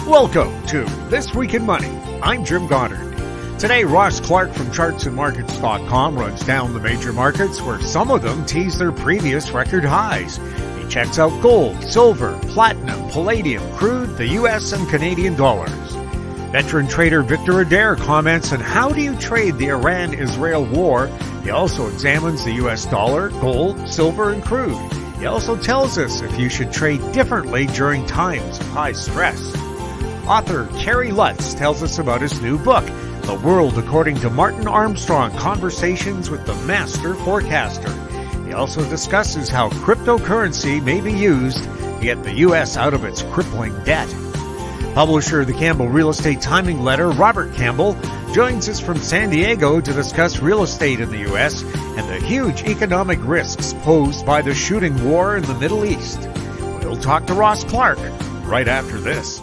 Welcome to This Week in Money. I'm Jim Goddard. Today, Ross Clark from chartsandmarkets.com runs down the major markets where some of them tease their previous record highs. He checks out gold, silver, platinum, palladium, crude, the U.S. and Canadian dollars. Veteran trader Victor Adair comments on how do you trade the Iran-Israel war. He also examines the U.S. dollar, gold, silver, and crude. He also tells us if you should trade differently during times of high stress. Author Kerry Lutz tells us about his new book, The World According to Martin Armstrong, Conversations with the Master Forecaster. He also discusses how cryptocurrency may be used to get the U.S. out of its crippling debt. Publisher of the Campbell Real Estate Timing Letter, Robert Campbell, joins us from San Diego to discuss real estate in the U.S. and the huge economic risks posed by the shooting war in the Middle East. We'll talk to Ross Clark right after this.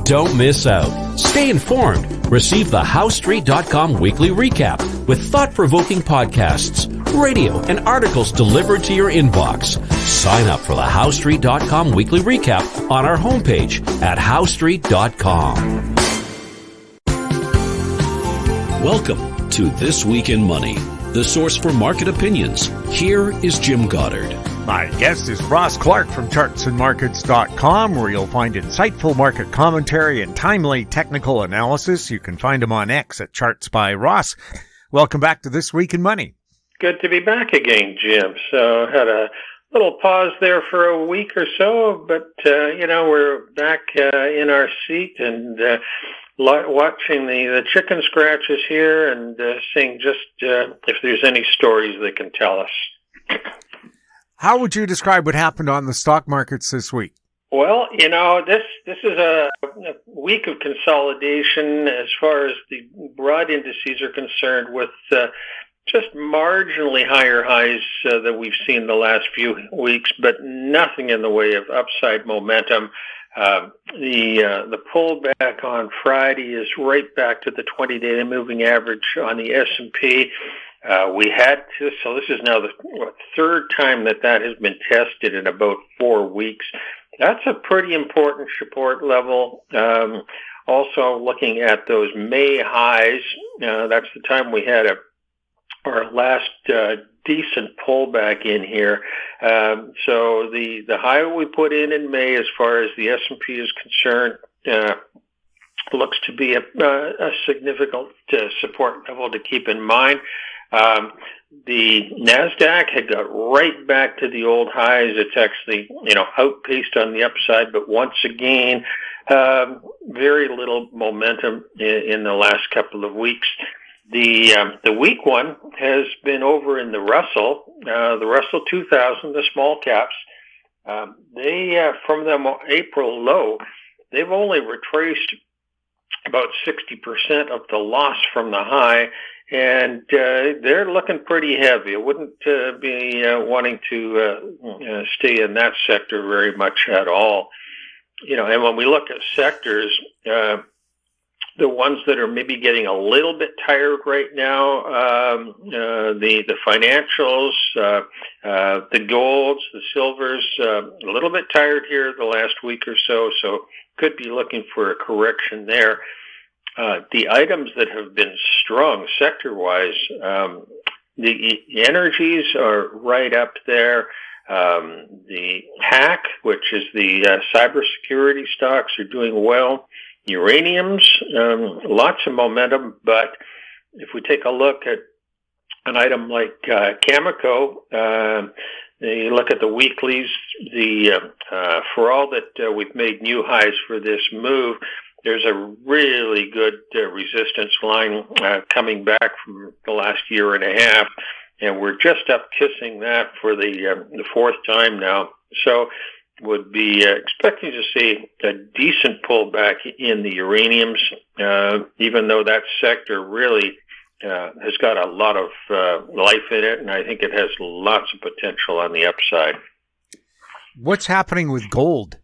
Don't miss out. Stay informed. Receive the HowStreet.com weekly recap with thought-provoking podcasts, radio, and articles delivered to your inbox. Sign up for the HowStreet.com weekly recap on our homepage at HowStreet.com. Welcome to This Week in Money, the source for market opinions. Here is Jim Goddard. My guest is Ross Clark from chartsandmarkets.com, where you'll find insightful market commentary and timely technical analysis. You can find him on X at Charts by Ross. Welcome back to This Week in Money. Good to be back again, Jim. So had a little pause there for a week or so, but, we're back in our seat and watching the chicken scratches here and seeing just if there's any stories they can tell us. How would you describe what happened on the stock markets this week? Well, this is a week of consolidation as far as the broad indices are concerned, with just marginally higher highs than we've seen the last few weeks, but nothing in the way of upside momentum. The pullback on Friday is right back to the 20-day moving average on the S&P. So this is now the third time that has been tested in about 4 weeks. That's a pretty important support level. Also looking at those May highs, that's the time we had our last decent pullback in here. So the high we put in May as far as the S&P is concerned, looks to be a significant support level to keep in mind. The NASDAQ had got right back to the old highs. It's actually, outpaced on the upside, but once again, very little momentum in the last couple of weeks. The weak one has been over in the Russell 2000, the small caps. They, from the April low, they've only retraced about 60% of the loss from the high, and they're looking pretty heavy. I wouldn't be wanting to stay in that sector very much at all. And when we look at sectors, the ones that are maybe getting a little bit tired right now, the financials, the golds, the silvers, a little bit tired here the last week or so could be looking for a correction there. The items that have been strong sector-wise, the energies are right up there. The hack, which is the cybersecurity stocks, are doing well. Uraniums, lots of momentum, but if we take a look at an item like Cameco, you look at the weeklies, for all that we've made new highs for this move, there's a really good resistance line coming back from the last year and a half, and we're just up kissing that for the fourth time now. So would be expecting to see a decent pullback in the uraniums, even though that sector really has got a lot of life in it, and I think it has lots of potential on the upside. What's happening with gold?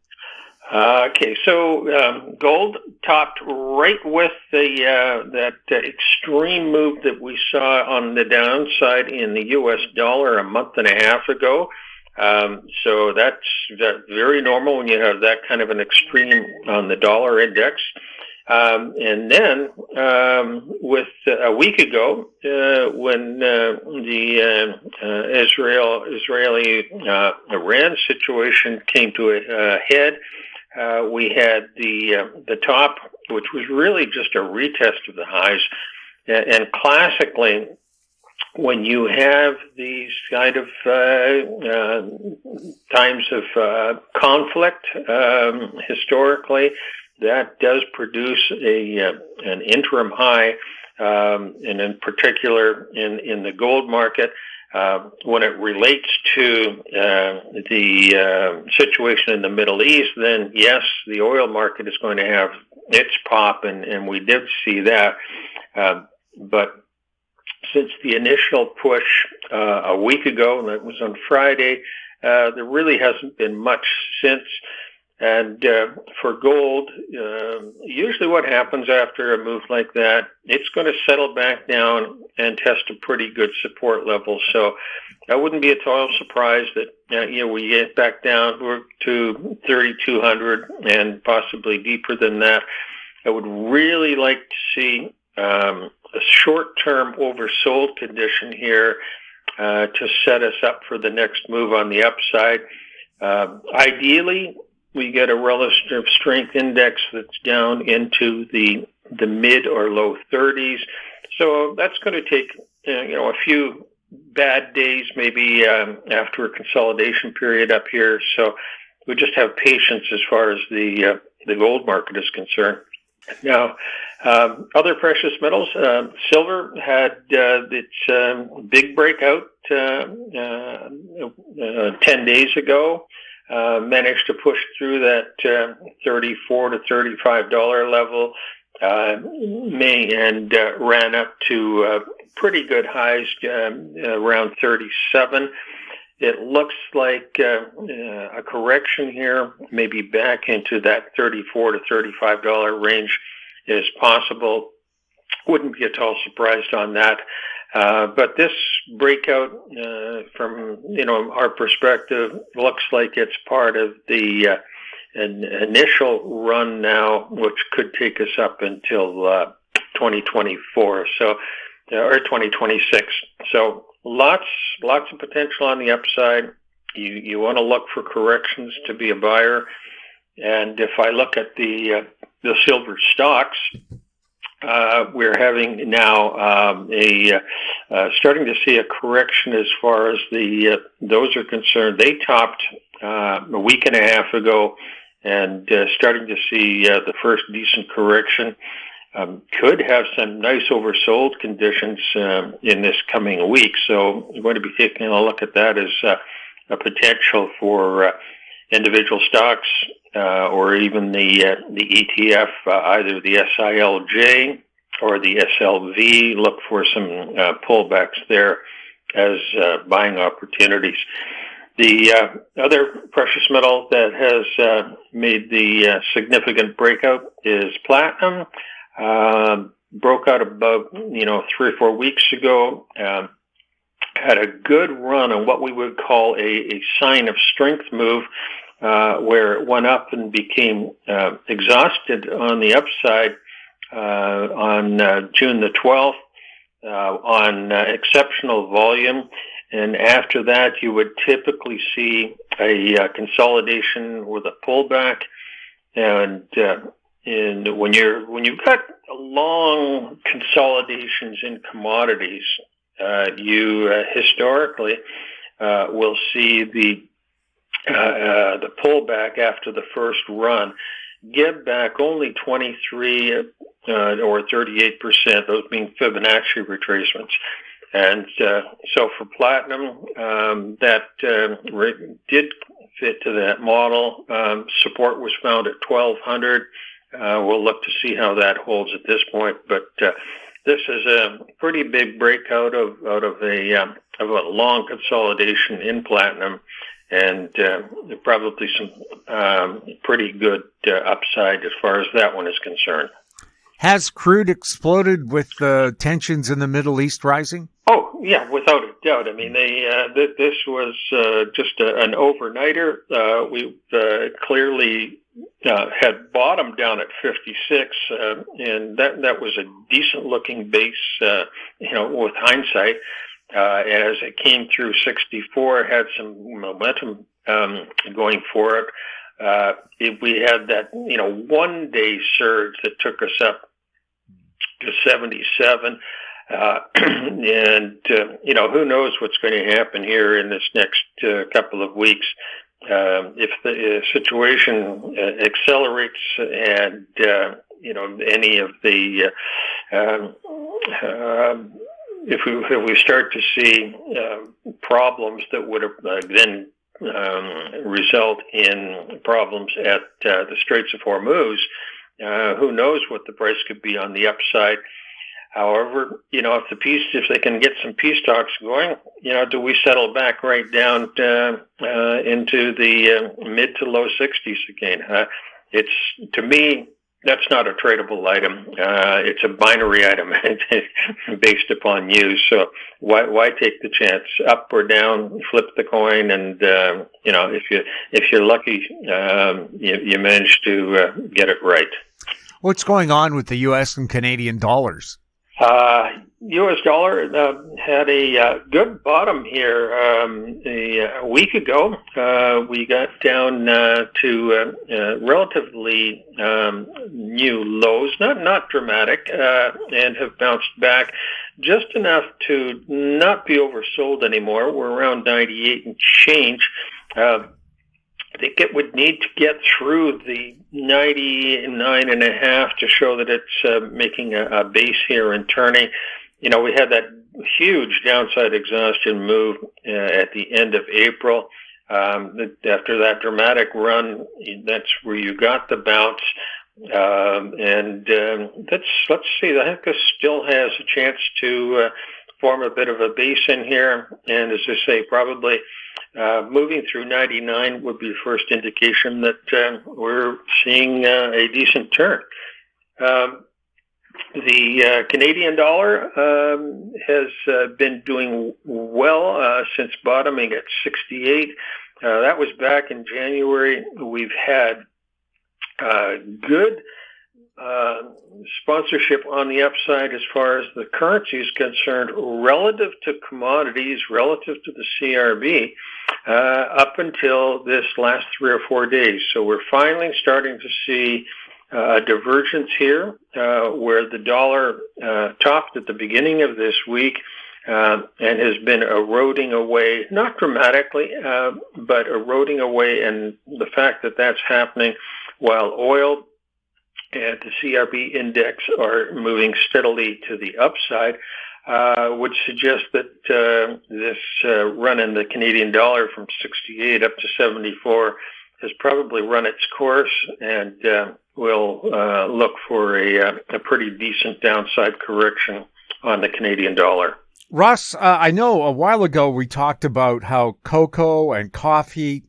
So gold topped right with that extreme move that we saw on the downside in the U.S. dollar a month and a half ago. So that's very normal when you have that kind of an extreme on the dollar index. And then with a week ago, when the Israeli-Iran situation came to a head, we had the top, which was really just a retest of the highs. And classically, when you have these kind of times of conflict, historically, that does produce an interim high, and in particular in the gold market. When it relates to the situation in the Middle East, then yes, the oil market is going to have its pop, and we did see that. But since the initial push a week ago, and that was on Friday, there really hasn't been much since. And for gold, usually what happens after a move like that, it's going to settle back down and test a pretty good support level. So I wouldn't be at all surprised that we get back down to 3,200 and possibly deeper than that. I would really like to see a short-term oversold condition here to set us up for the next move on the upside. Ideally, we get a relative strength index that's down into the mid or low 30s. So that's going to take a few bad days, maybe after a consolidation period up here. So we just have patience as far as the gold market is concerned. Now, other precious metals, silver had its big breakout 10 days ago. Managed to push through that $34 to $35 level, and ran up to pretty good highs around 37. It looks like a correction here, maybe back into that $34 to $35 range is possible. Wouldn't be at all surprised on that. But this breakout, from our perspective, looks like it's part of the an initial run now, which could take us up until 2024, or 2026. So lots of potential on the upside. You want to look for corrections to be a buyer. And if I look at the silver stocks, we're having now starting to see a correction as far as those are concerned. They topped a week and a half ago, and starting to see the first decent correction. Could have some nice oversold conditions in this coming week. So we're going to be taking a look at that as a potential for individual stocks, or even the ETF, either the SILJ or the SLV. Look for some pullbacks there as buying opportunities. The other precious metal that has made the significant breakout is platinum. Broke out about 3 or 4 weeks ago. Had a good run on what we would call a sign of strength move, where it went up and became exhausted on the upside on June the 12th on exceptional volume. And after that, you would typically see a consolidation with a pullback. And when you've got long consolidations in commodities, you historically will see the pullback after the first run give back only 23 or 38%, those being Fibonacci retracements. And so for platinum, that did fit to that model. Support was found at 1,200. We'll look to see how that holds at this point. But this is a pretty big breakout out of a long consolidation in platinum, and probably some pretty good upside as far as that one is concerned. Has crude exploded with the tensions in the Middle East rising? Oh, yeah, without a doubt. I mean, this was just an overnighter. We clearly had bottomed down at 56, and that was a decent-looking base, with hindsight. As it came through 64, it had some momentum going for it. We had that, one-day surge that took us up to 77. And who knows what's going to happen here in this next couple of weeks. If the situation accelerates and, any of the, if we start to see problems that would then result in problems at the Straits of Hormuz, who knows what the price could be on the upside. However, if they can get some peace talks going, do we settle back right down into the mid to low 60s again? To me, that's not a tradable item. It's a binary item based upon use. So why take the chance? Up or down, flip the coin, and if you're lucky, you manage to get it right. What's going on with the U.S. and Canadian dollars? U.S. dollar had a good bottom here a week ago. We got down to relatively new lows, not dramatic, and have bounced back just enough to not be oversold anymore. We're around 98 and change. I think it would need to get through the 99.5 to show that it's making a base here and turning. We had that huge downside exhaustion move at the end of April. After that dramatic run, that's where you got the bounce. Let's see. I think this still has a chance to form a bit of a base in here. And as I say, probably moving through 99 would be the first indication that we're seeing a decent turn. The Canadian dollar has been doing well since bottoming at 68. That was back in January. We've had good sponsorship on the upside as far as the currency is concerned, relative to commodities, relative to the CRB, up until this last 3 or 4 days. So we're finally starting to see a divergence here, where the dollar topped at the beginning of this week and has been eroding away, not dramatically, but eroding away. And the fact that that's happening while oil and the CRB index are moving steadily to the upside would suggest that this run in the Canadian dollar from 68 up to 74 has probably run its course, and we'll look for a pretty decent downside correction on the Canadian dollar. Russ, I know a while ago we talked about how cocoa and coffee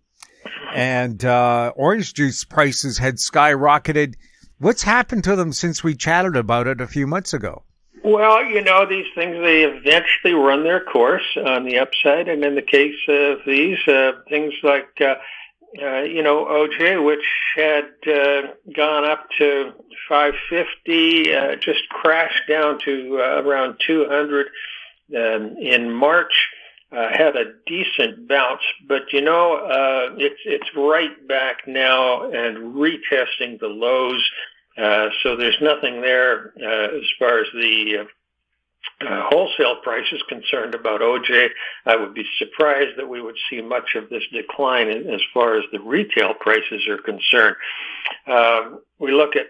and orange juice prices had skyrocketed. What's happened to them since we chatted about it a few months ago? Well, these things, they eventually run their course on the upside. And in the case of these, things like, OJ, which had gone up to 550, just crashed down to around 200 in March. Had a decent bounce, but it's right back now and retesting the lows. So there's nothing there as far as the wholesale price is concerned about OJ. I would be surprised that we would see much of this decline as far as the retail prices are concerned. We look at,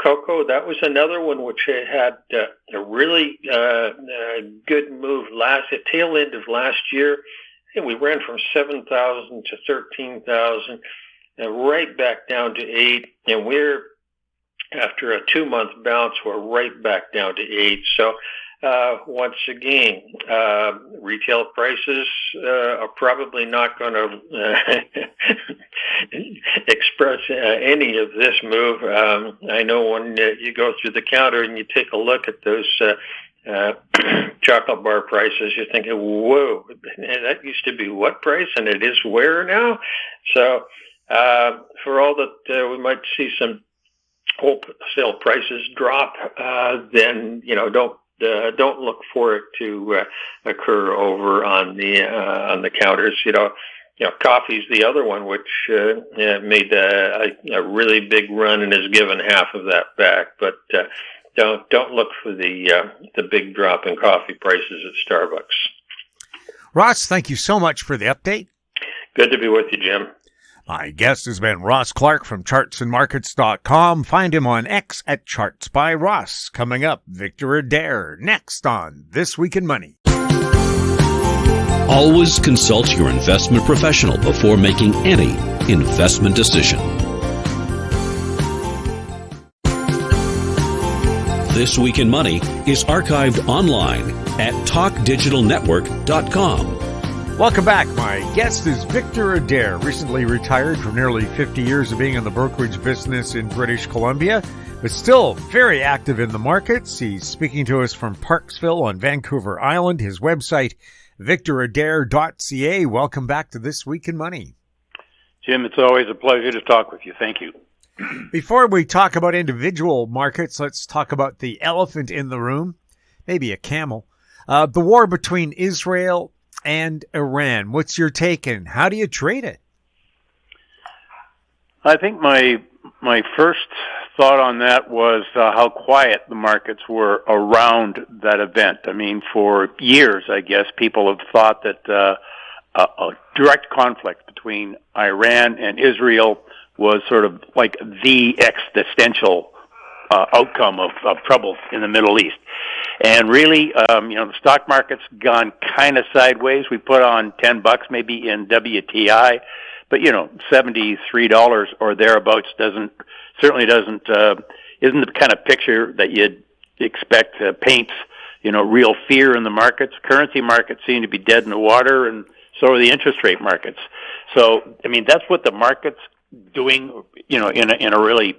cocoa. That was another one which had a really good move at tail end of last year. And we ran from 7,000 to 13,000 and right back down to 8. And we're, after a 2-month bounce, we're right back down to 8. So once again, retail prices are probably not going to express any of this move. I know when you go through the counter and you take a look at those chocolate bar prices, you're thinking, whoa, that used to be what price, and it is where now? So for all that we might see some wholesale prices drop, then don't look for it to occur over on the counters. Coffee's the other one, which made a really big run and has given half of that back. But don't look for the big drop in coffee prices at Starbucks. Ross, thank you so much for the update. Good to be with you, Jim. My guest has been Ross Clark from chartsandmarkets.com. Find him on X at Charts by Ross. Coming up, Victor Adair, next on This Week in Money. Always consult your investment professional before making any investment decision. This Week in Money is archived online at talkdigitalnetwork.com. Welcome back. My guest is Victor Adair, recently retired from nearly 50 years of being in the brokerage business in British Columbia, but still very active in the markets. He's speaking to us from Parksville on Vancouver Island. His website, VictorAdair.ca. Welcome back to This Week in Money. Jim, it's always a pleasure to talk with you. Thank you. Before we talk about individual markets, let's talk about the elephant in the room, maybe a camel. The war between Israel and Iran. What's your take, and how do you trade it? I think my first thought on that was how quiet the markets were around that event. I mean, for years, I guess, people have thought that a direct conflict between Iran and Israel was sort of like the existential outcome of trouble in the Middle East. And really, the stock market's gone kind of sideways. We put on $10 maybe in WTI, but $73 or thereabouts isn't the kind of picture that you'd expect paints real fear in the markets. Currency markets seem to be dead in the water, and so are the interest rate markets. So I mean, that's what the market's doing. In a really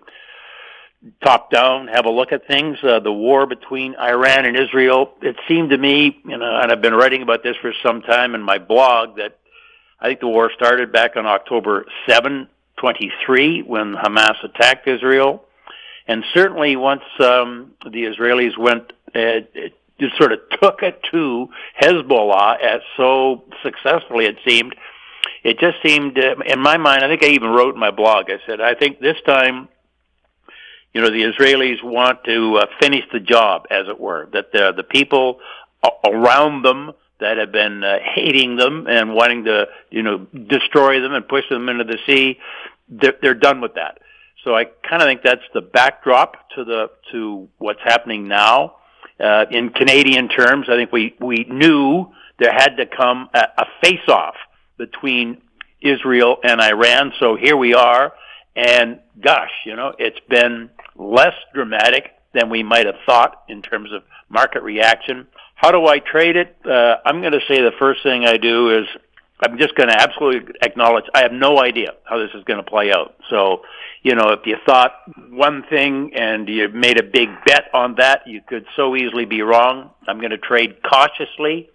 top down, have a look at things. The war between Iran and Israel, it seemed to me, and I've been writing about this for some time in my blog, that I think the war started back on October 7, 23, when Hamas attacked Israel. And certainly once the Israelis went, just sort of took it to Hezbollah as so successfully it seemed. It just seemed, in my mind, I think I even wrote in my blog, I said, I think this time, the Israelis want to finish the job, as it were, that the people around them that have been hating them and wanting to, destroy them and push them into the sea, they're done with that. So I kind of think that's the backdrop to what's happening now. In Canadian terms, I think we knew there had to come a face-off between Israel and Iran. So here we are, and gosh, it's been less dramatic than we might have thought in terms of market reaction. How do I trade it? I'm going to say the first thing I do is I'm just going to absolutely acknowledge I have no idea how this is going to play out. So, if you thought one thing and you made a big bet on that, you could so easily be wrong. I'm going to trade cautiously.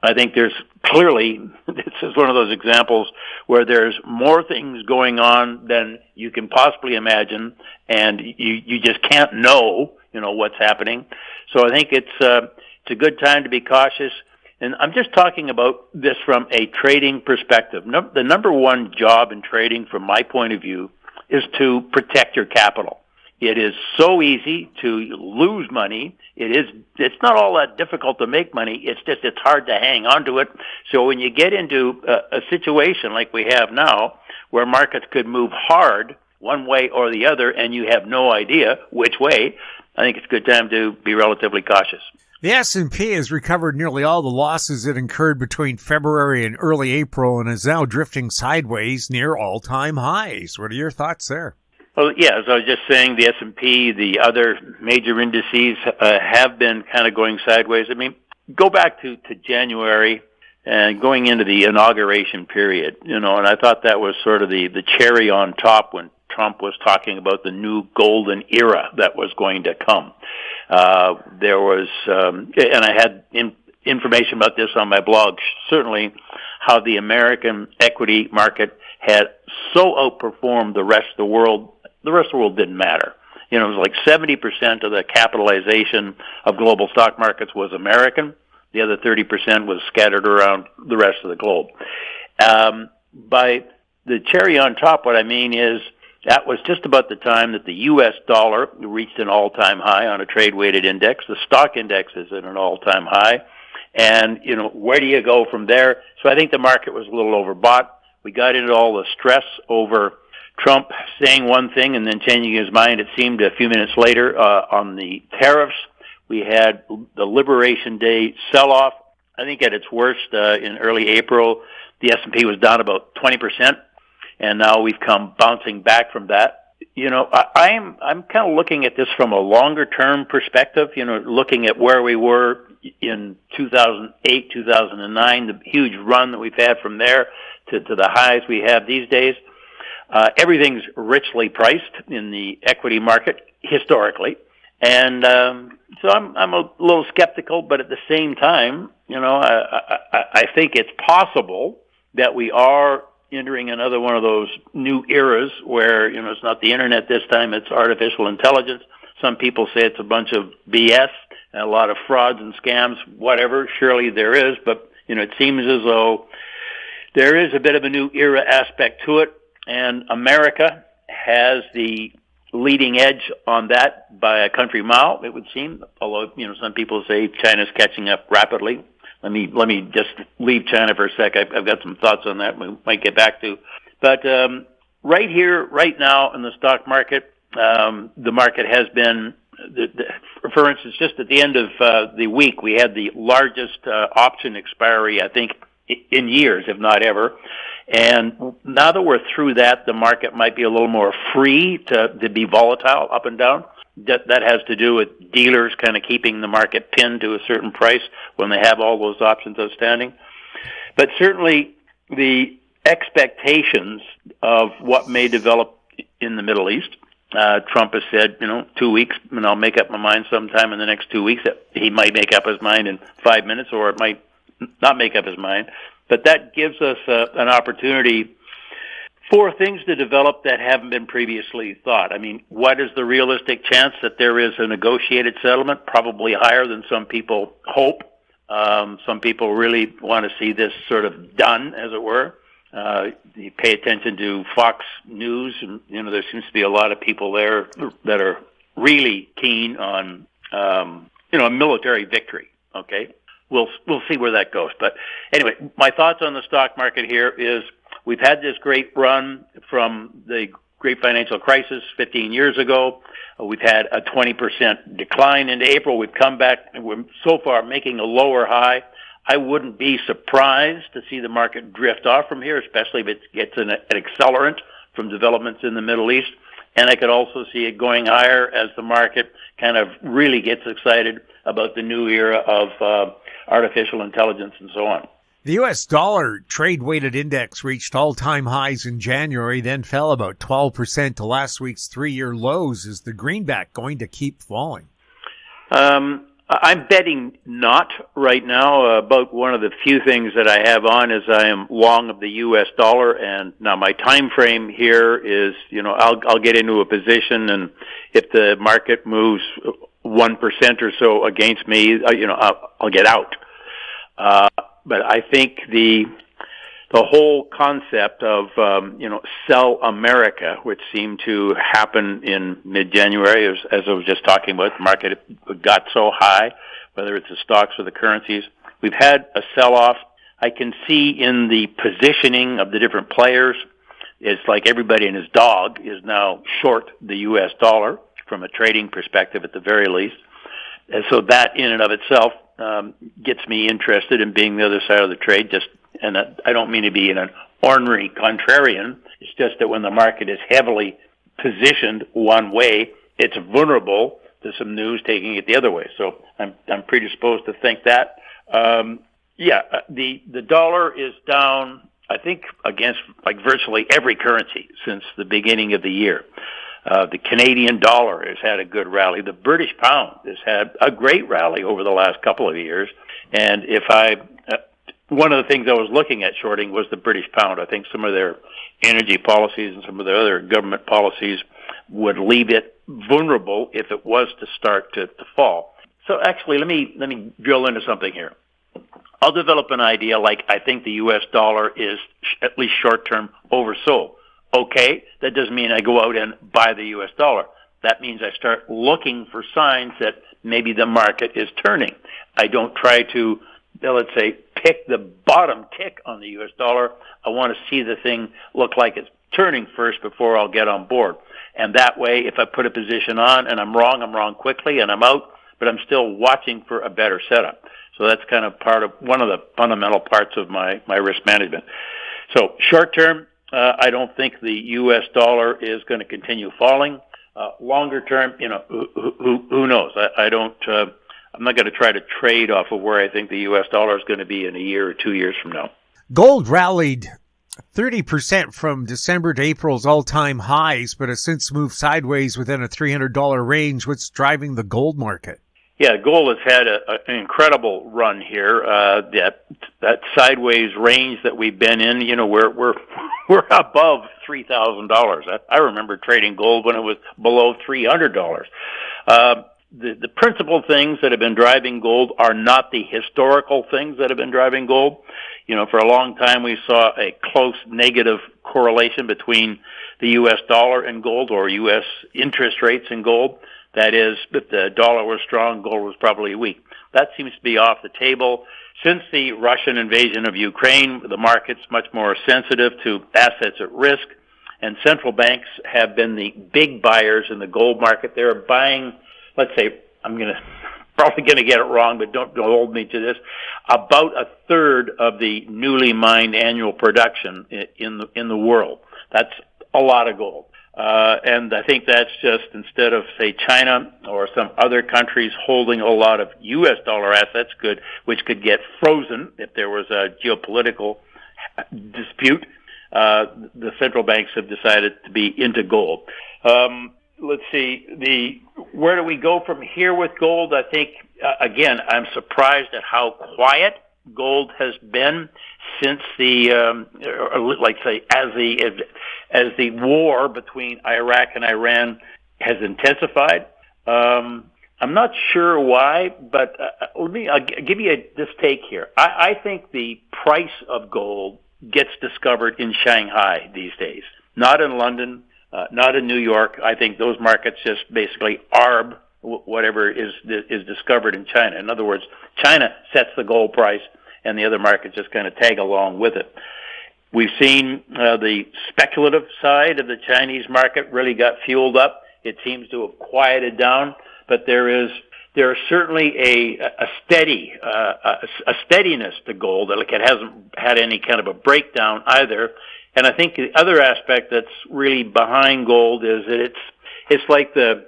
I think there's clearly, this is one of those examples where there's more things going on than you can possibly imagine, and you just can't know, what's happening. So I think it's a good time to be cautious. And I'm just talking about this from a trading perspective. The number one job in trading, from my point of view, is to protect your capital. It is so easy to lose money. It's not all that difficult to make money. It's hard to hang on to it. So when you get into a situation like we have now, where markets could move hard one way or the other, and you have no idea which way, I think it's a good time to be relatively cautious. The S&P has recovered nearly all the losses it incurred between February and early April and is now drifting sideways near all-time highs. What are your thoughts there? Well, yeah, as I was just saying, the S&P, the other major indices have been kind of going sideways. I mean, go back to January and going into the inauguration period, and I thought that was sort of the cherry on top when Trump was talking about the new golden era that was going to come. There was, and I had information about this on my blog, certainly how the American equity market had so outperformed the rest of the world. The rest of the world didn't matter. It was like 70% of the capitalization of global stock markets was American. The other 30% was scattered around the rest of the globe. By the cherry on top, what I mean is that was just about the time that the U.S. dollar reached an all-time high on a trade-weighted index. The stock index is at an all-time high. And, where do you go from there? So I think the market was a little overbought. We got into all the stress over Trump saying one thing and then changing his mind, it seemed, a few minutes later on the tariffs. We had the Liberation Day sell-off. I think at its worst in early April, the S&P was down about 20%, and now we've come bouncing back from that. I'm kind of looking at this from a longer-term perspective, looking at where we were in 2008, 2009, the huge run that we've had from there to the highs we have these days. Everything's richly priced in the equity market historically, and so I'm a little skeptical. But at the same time, I think it's possible that we are entering another one of those new eras where it's not the internet this time; it's artificial intelligence. Some people say it's a bunch of BS and a lot of frauds and scams. Whatever, surely there is, but it seems as though there is a bit of a new era aspect to it. And America has the leading edge on that by a country mile, it would seem. Although, some people say China's catching up rapidly. Let me just leave China for a sec. I've got some thoughts on that we might get back to. But right here, right now in the stock market, the market has been, for instance, just at the end of the week, we had the largest option expiry, I think, in years, if not ever. And now that we're through that, the market might be a little more free to be volatile up and down. That has to do with dealers kind of keeping the market pinned to a certain price when they have all those options outstanding. But certainly the expectations of what may develop in the Middle East, Trump has said, 2 weeks, and I'll make up my mind sometime in the next 2 weeks. He might make up his mind in 5 minutes, or it might not make up his mind. But that gives us an opportunity for things to develop that haven't been previously thought. I mean, what is the realistic chance that there is a negotiated settlement? Probably higher than some people hope. Some people really want to see this sort of done, as it were. You pay attention to Fox News, and there seems to be a lot of people there that are really keen on a military victory. Okay. We'll see where that goes. But anyway, my thoughts on the stock market here is we've had this great run from the great financial crisis 15 years ago. We've had a 20% decline into April. We've come back, and we're so far making a lower high. I wouldn't be surprised to see the market drift off from here, especially if it gets an accelerant from developments in the Middle East. And I could also see it going higher as the market kind of really gets excited about the new era of artificial intelligence and so on. The U.S. dollar trade-weighted index reached all-time highs in January, then fell about 12% to last week's three-year lows. Is the greenback going to keep falling? I'm betting not right now. About one of the few things that I have on is I am long of the U.S. dollar, and now my time frame here is, I'll get into a position, and if the market moves 1% or so against me, I'll get out. But I think the whole concept of sell America, which seemed to happen in mid-January, as I was just talking about, the market got so high, whether it's the stocks or the currencies. We've had a sell-off. I can see in the positioning of the different players, it's like everybody and his dog is now short the U.S. dollar from a trading perspective at the very least. And so that in and of itself gets me interested in being the other side of the trade. And I don't mean to be an ornery contrarian. It's just that when the market is heavily positioned one way, it's vulnerable to some news taking it the other way. So I'm predisposed to think that. The dollar is down, I think, against like virtually every currency since the beginning of the year. The Canadian dollar has had a good rally. The British pound has had a great rally over the last couple of years. And one of the things I was looking at shorting was the British pound. I think some of their energy policies and some of their other government policies would leave it vulnerable if it was to start to fall. So actually, let me drill into something here. I'll develop an idea like I think the U.S. dollar is at least short-term oversold. Okay, that doesn't mean I go out and buy the U.S. dollar. That means I start looking for signs that maybe the market is turning. I don't try to, let's say, pick the bottom tick on the U.S. dollar. I want to see the thing look like it's turning first before I'll get on board. And that way, if I put a position on and I'm wrong quickly and I'm out, but I'm still watching for a better setup. So that's kind of one of the fundamental parts of my risk management. So short term, I don't think the U.S. dollar is going to continue falling. Longer term, who knows? I'm not going to try to trade off of where I think the U.S. dollar is going to be in a year or 2 years from now. Gold rallied 30% from December to April's all-time highs, but has since moved sideways within a $300 range. What's driving the gold market? Yeah, gold has had an incredible run here. That sideways range that we've been in, we're above $3,000. I remember trading gold when it was below $300. The principal things that have been driving gold are not the historical things that have been driving gold. For a long time we saw a close negative correlation between the U.S. dollar and gold, or U.S. interest rates and gold. That is, if the dollar was strong, gold was probably weak. That seems to be off the table. Since the Russian invasion of Ukraine, the market's much more sensitive to assets at risk, and central banks have been the big buyers in the gold market. They're buying, let's say, I'm probably going to get it wrong, but don't hold me to this, about a third of the newly mined annual production in the world. That's a lot of gold. And I think that's just, instead of, say, China or some other countries holding a lot of U.S. dollar assets, which could get frozen if there was a geopolitical dispute, the central banks have decided to be into gold. Let's see, where do we go from here with gold? I think, again, I'm surprised at how quiet gold has been since as the war between Iraq and Iran has intensified. I'm not sure why, but I'll give you this take here. I think the price of gold gets discovered in Shanghai these days, not in London, not in New York. I think those markets just basically arb whatever is discovered in China. In other words, China sets the gold price, and the other markets just kind of tag along with it. We've seen the speculative side of the Chinese market really got fueled up. It seems to have quieted down, but there is certainly a steadiness to gold. Like, it hasn't had any kind of a breakdown either. And I think the other aspect that's really behind gold is that it's like the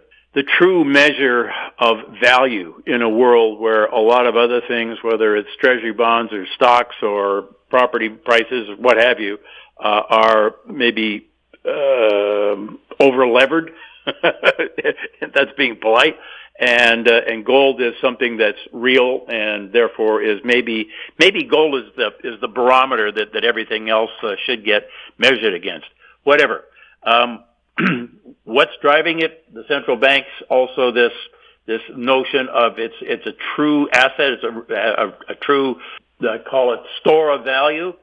true measure of value in a world where a lot of other things, whether it's treasury bonds or stocks or property prices or what have you, are maybe over-levered. That's being polite. And gold is something that's real, and therefore is maybe gold is the barometer that everything else should get measured against. Whatever. What's driving it? The central banks, also this notion of it's a true asset, it's a true, I call it, store of value,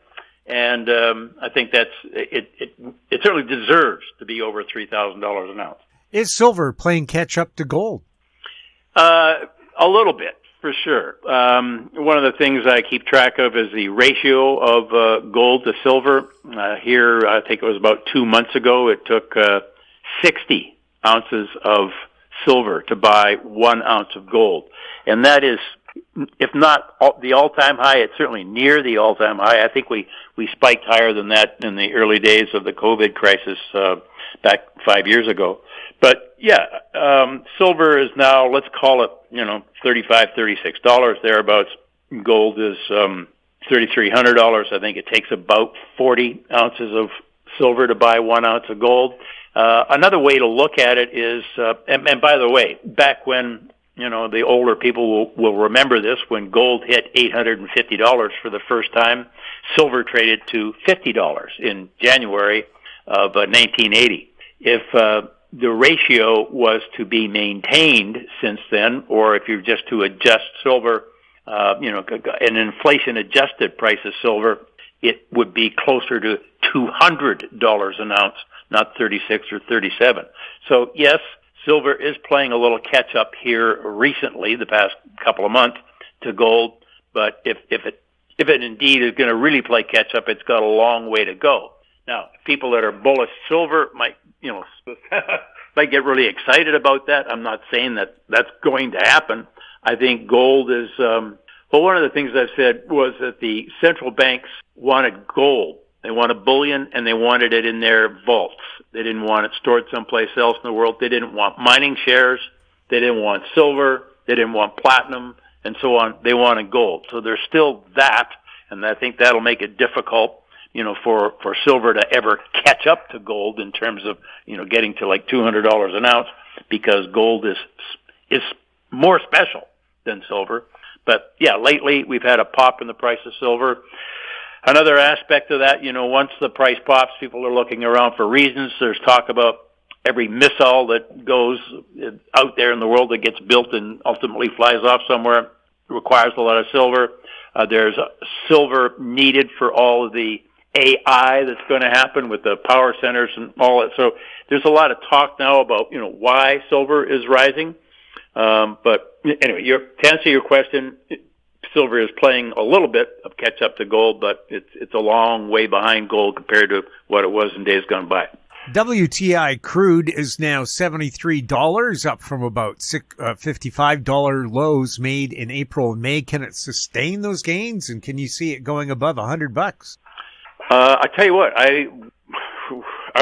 and I think it certainly deserves to be over $3,000 an ounce. Is silver playing catch up to gold? A little bit, for sure. One of the things I keep track of is the ratio of gold to silver. Here, I think it was about 2 months ago, it took 60 ounces of silver to buy 1 ounce of gold. And that is, if not the all-time high, it's certainly near the all-time high. I think we spiked higher than that in the early days of the COVID crisis back 5 years ago. But yeah, silver is now, let's call it, $35, $36 thereabouts. Gold is $3,300. I think it takes about 40 ounces of silver to buy 1 ounce of gold. Another way to look at it is, and by the way, back when, the older people will remember this, when gold hit $850 for the first time, silver traded to $50 in January of 1980. If the ratio was to be maintained since then, or if you're just to adjust silver, an inflation-adjusted price of silver, it would be closer to $200 an ounce, not 36 or 37. So yes, silver is playing a little catch-up here recently, the past couple of months, to gold. But if it indeed is going to really play catch-up, it's got a long way to go. Now, people that are bullish silver might get really excited about that. I'm not saying that that's going to happen. I think gold is, one of the things I've said was that the central banks wanted gold. They wanted bullion, and they wanted it in their vaults. They didn't want it stored someplace else in the world. They didn't want mining shares. They didn't want silver. They didn't want platinum, and so on. They wanted gold. So there's still that, and I think that'll make it difficult, for silver to ever catch up to gold in terms of, getting to like $200 an ounce, because gold is more special than silver. But yeah, lately we've had a pop in the price of silver. Another aspect of that, once the price pops, people are looking around for reasons. There's talk about every missile that goes out there in the world that gets built and ultimately flies off somewhere requires a lot of silver. There's silver needed for all of the AI that's going to happen with the power centers and all that. So there's a lot of talk now about, why silver is rising. But anyway, to answer your question, silver is playing a little bit of catch up to gold, but it's a long way behind gold compared to what it was in days gone by. WTI crude is now $73, up from about $55 lows made in April and May. Can it sustain those gains, and can you see it going above $100? I tell you what, I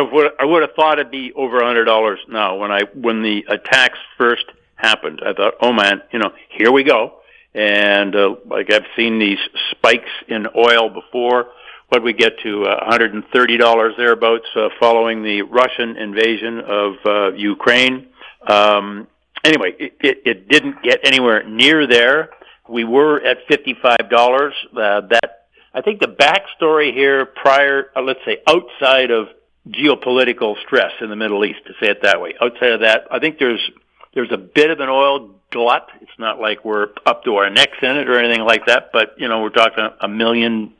would have thought it'd be over $100 now. When the attacks first happened, I thought, oh man, here we go. And I've seen these spikes in oil before. What we get to $130 thereabouts following the Russian invasion of Ukraine. Anyway, it didn't get anywhere near there. We were at $55. I think the backstory here prior, let's say outside of geopolitical stress in the Middle East, to say it that way, outside of that, I think there's a bit of an oil glut. It's not like we're up to our necks in it or anything like that, but, we're talking 1 million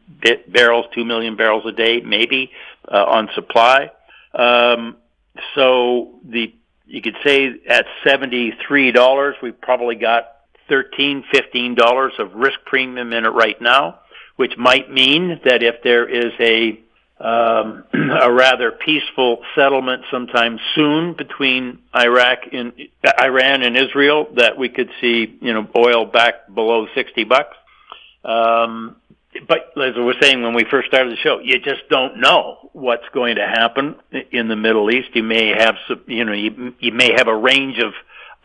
barrels, 2 million barrels a day, maybe, on supply. So you could say at $73, we've probably got $13, $15 of risk premium in it right now, which might mean that if there is a rather peaceful settlement sometime soon between Iran and Israel, that we could see, oil back below $60. But as I was saying when we first started the show, you just don't know what's going to happen in the Middle East. You may have some, you may have a range of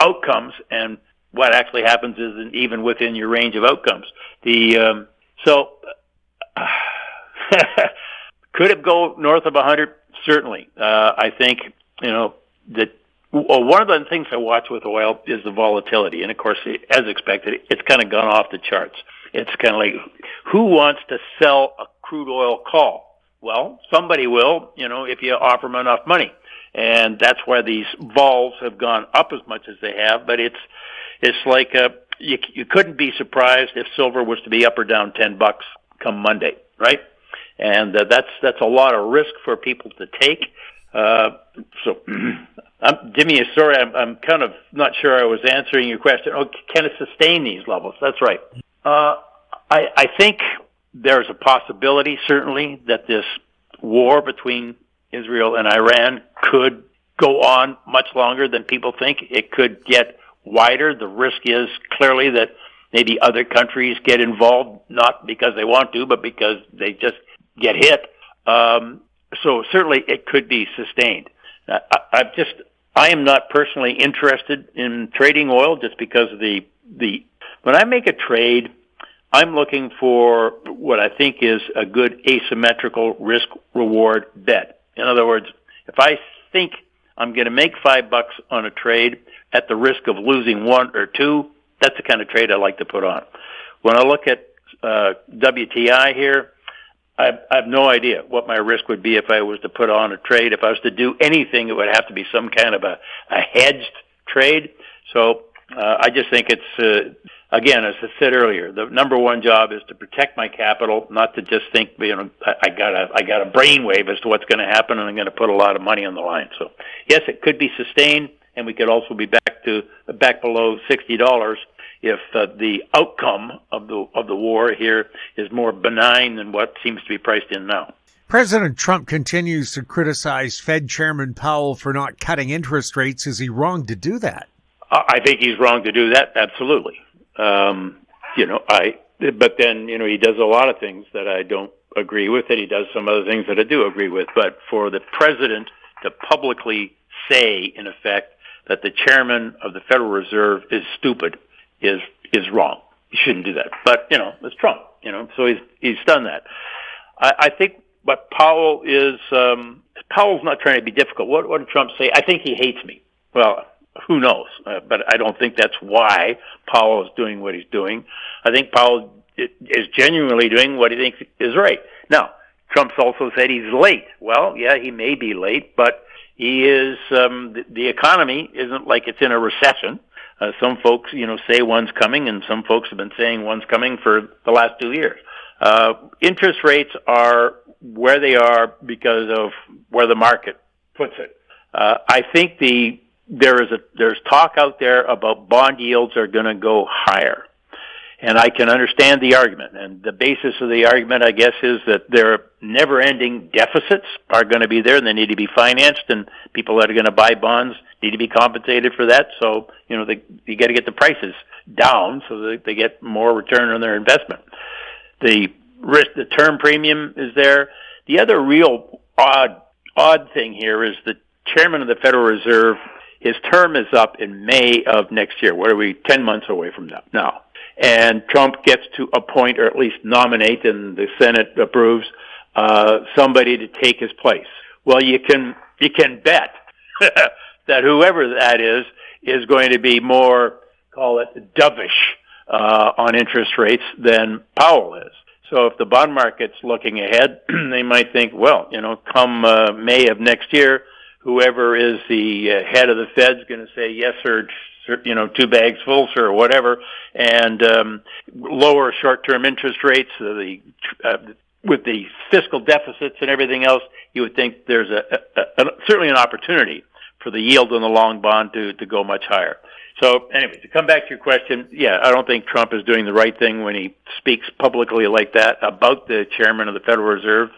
outcomes, and what actually happens isn't even within your range of outcomes. Could it go north of 100? Certainly. I think, that one of the things I watch with oil is the volatility. And, of course, as expected, it's kind of gone off the charts. It's kind of like, who wants to sell a crude oil call? Well, somebody will, if you offer them enough money. And that's why these vols have gone up as much as they have. But it's like you couldn't be surprised if silver was to be up or down $10 come Monday, right? And that's a lot of risk for people to take. So, Jimmy, sorry, I'm kind of not sure I was answering your question. Oh, can it sustain these levels? That's right. I think there's a possibility, certainly, that this war between Israel and Iran could go on much longer than people think. It could get wider. The risk is clearly that maybe other countries get involved, not because they want to, but because they just get hit. So certainly it could be sustained. I am not personally interested in trading oil just because of the when I make a trade, I'm looking for what I think is a good asymmetrical risk-reward bet. In other words, if I think I'm going to make $5 on a trade at the risk of losing 1 or 2, that's the kind of trade I like to put on. When I look at WTI here, I have no idea what my risk would be if I was to put on a trade. If I was to do anything, it would have to be some kind of a hedged trade. So I just think it's, again, as I said earlier, the number one job is to protect my capital, not to just think, I got a brainwave as to what's going to happen, and I'm going to put a lot of money on the line. So yes, it could be sustained, and we could also be back below $60 if the outcome of the war here is more benign than what seems to be priced in now. President Trump continues to criticize Fed Chairman Powell for not cutting interest rates. Is he wrong to do that? I think he's wrong to do that, absolutely. But then, he does a lot of things that I don't agree with, and he does some other things that I do agree with. But for the president to publicly say, in effect, that the chairman of the Federal Reserve is stupid is wrong. He shouldn't do that. But, it's Trump, so he's done that. I think what Powell is, Powell's not trying to be difficult. What did Trump say? I think he hates me. Well, who knows? But I don't think that's why Powell is doing what he's doing. I think Powell is genuinely doing what he thinks is right. Now, Trump's also said he's late. Well, yeah, he may be late, but he is, the economy isn't like it's in a recession. Some folks, say one's coming, and some folks have been saying one's coming for the last 2 years. Interest rates are where they are because of where the market puts it. I think there's talk out there about bond yields are going to go higher. And I can understand the argument. And the basis of the argument, I guess, is that their never-ending deficits are going to be there, and they need to be financed, and people that are going to buy bonds need to be compensated for that. So, you got to get the prices down so that they get more return on their investment. The term premium is there. The other real odd thing here is the chairman of the Federal Reserve, his term is up in May of next year. What are we, 10 months away from that now? And Trump gets to appoint, or at least nominate, and the Senate approves, somebody to take his place. Well, you can bet that whoever that is going to be more, call it, dovish on interest rates than Powell is. So if the bond market's looking ahead, they might think, well, come May of next year, whoever is the head of the Fed's going to say yes, sir, 2 bags full, sir, or whatever, and lower short-term interest rates, with the fiscal deficits and everything else, you would think there's certainly an opportunity for the yield on the long bond to go much higher. So anyway, to come back to your question, yeah, I don't think Trump is doing the right thing when he speaks publicly like that about the chairman of the Federal Reserve.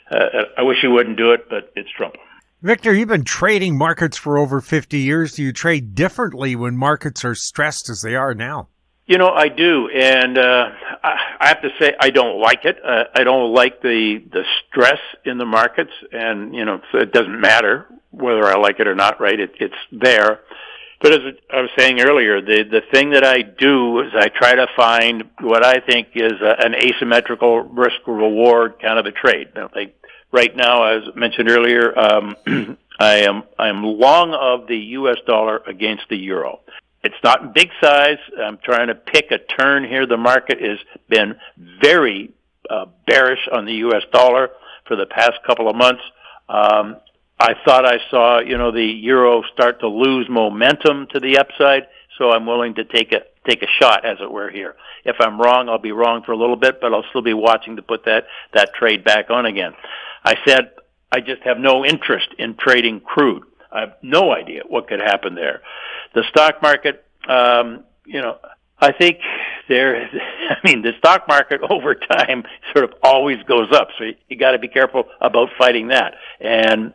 I wish he wouldn't do it, but it's Trump. Victor, you've been trading markets for over 50 years. Do you trade differently when markets are stressed as they are now? I do, and I have to say I don't like it. I don't like the stress in the markets, and so it doesn't matter whether I like it or not, right? It's there. But as I was saying earlier, the thing that I do is I try to find what I think is an asymmetrical risk-reward kind of a trade. Right now, as mentioned earlier, I am long of the U.S. dollar against the euro. It's not in big size. I'm trying to pick a turn here. The market has been very bearish on the U.S. dollar for the past couple of months. I thought I saw, the euro start to lose momentum to the upside, so I'm willing to take a shot, as it were, here. If I'm wrong, I'll be wrong for a little bit, but I'll still be watching to put that trade back on again. I said I just have no interest in trading crude. I have no idea what could happen there. The stock market, I think the stock market over time sort of always goes up, so you got to be careful about fighting that. And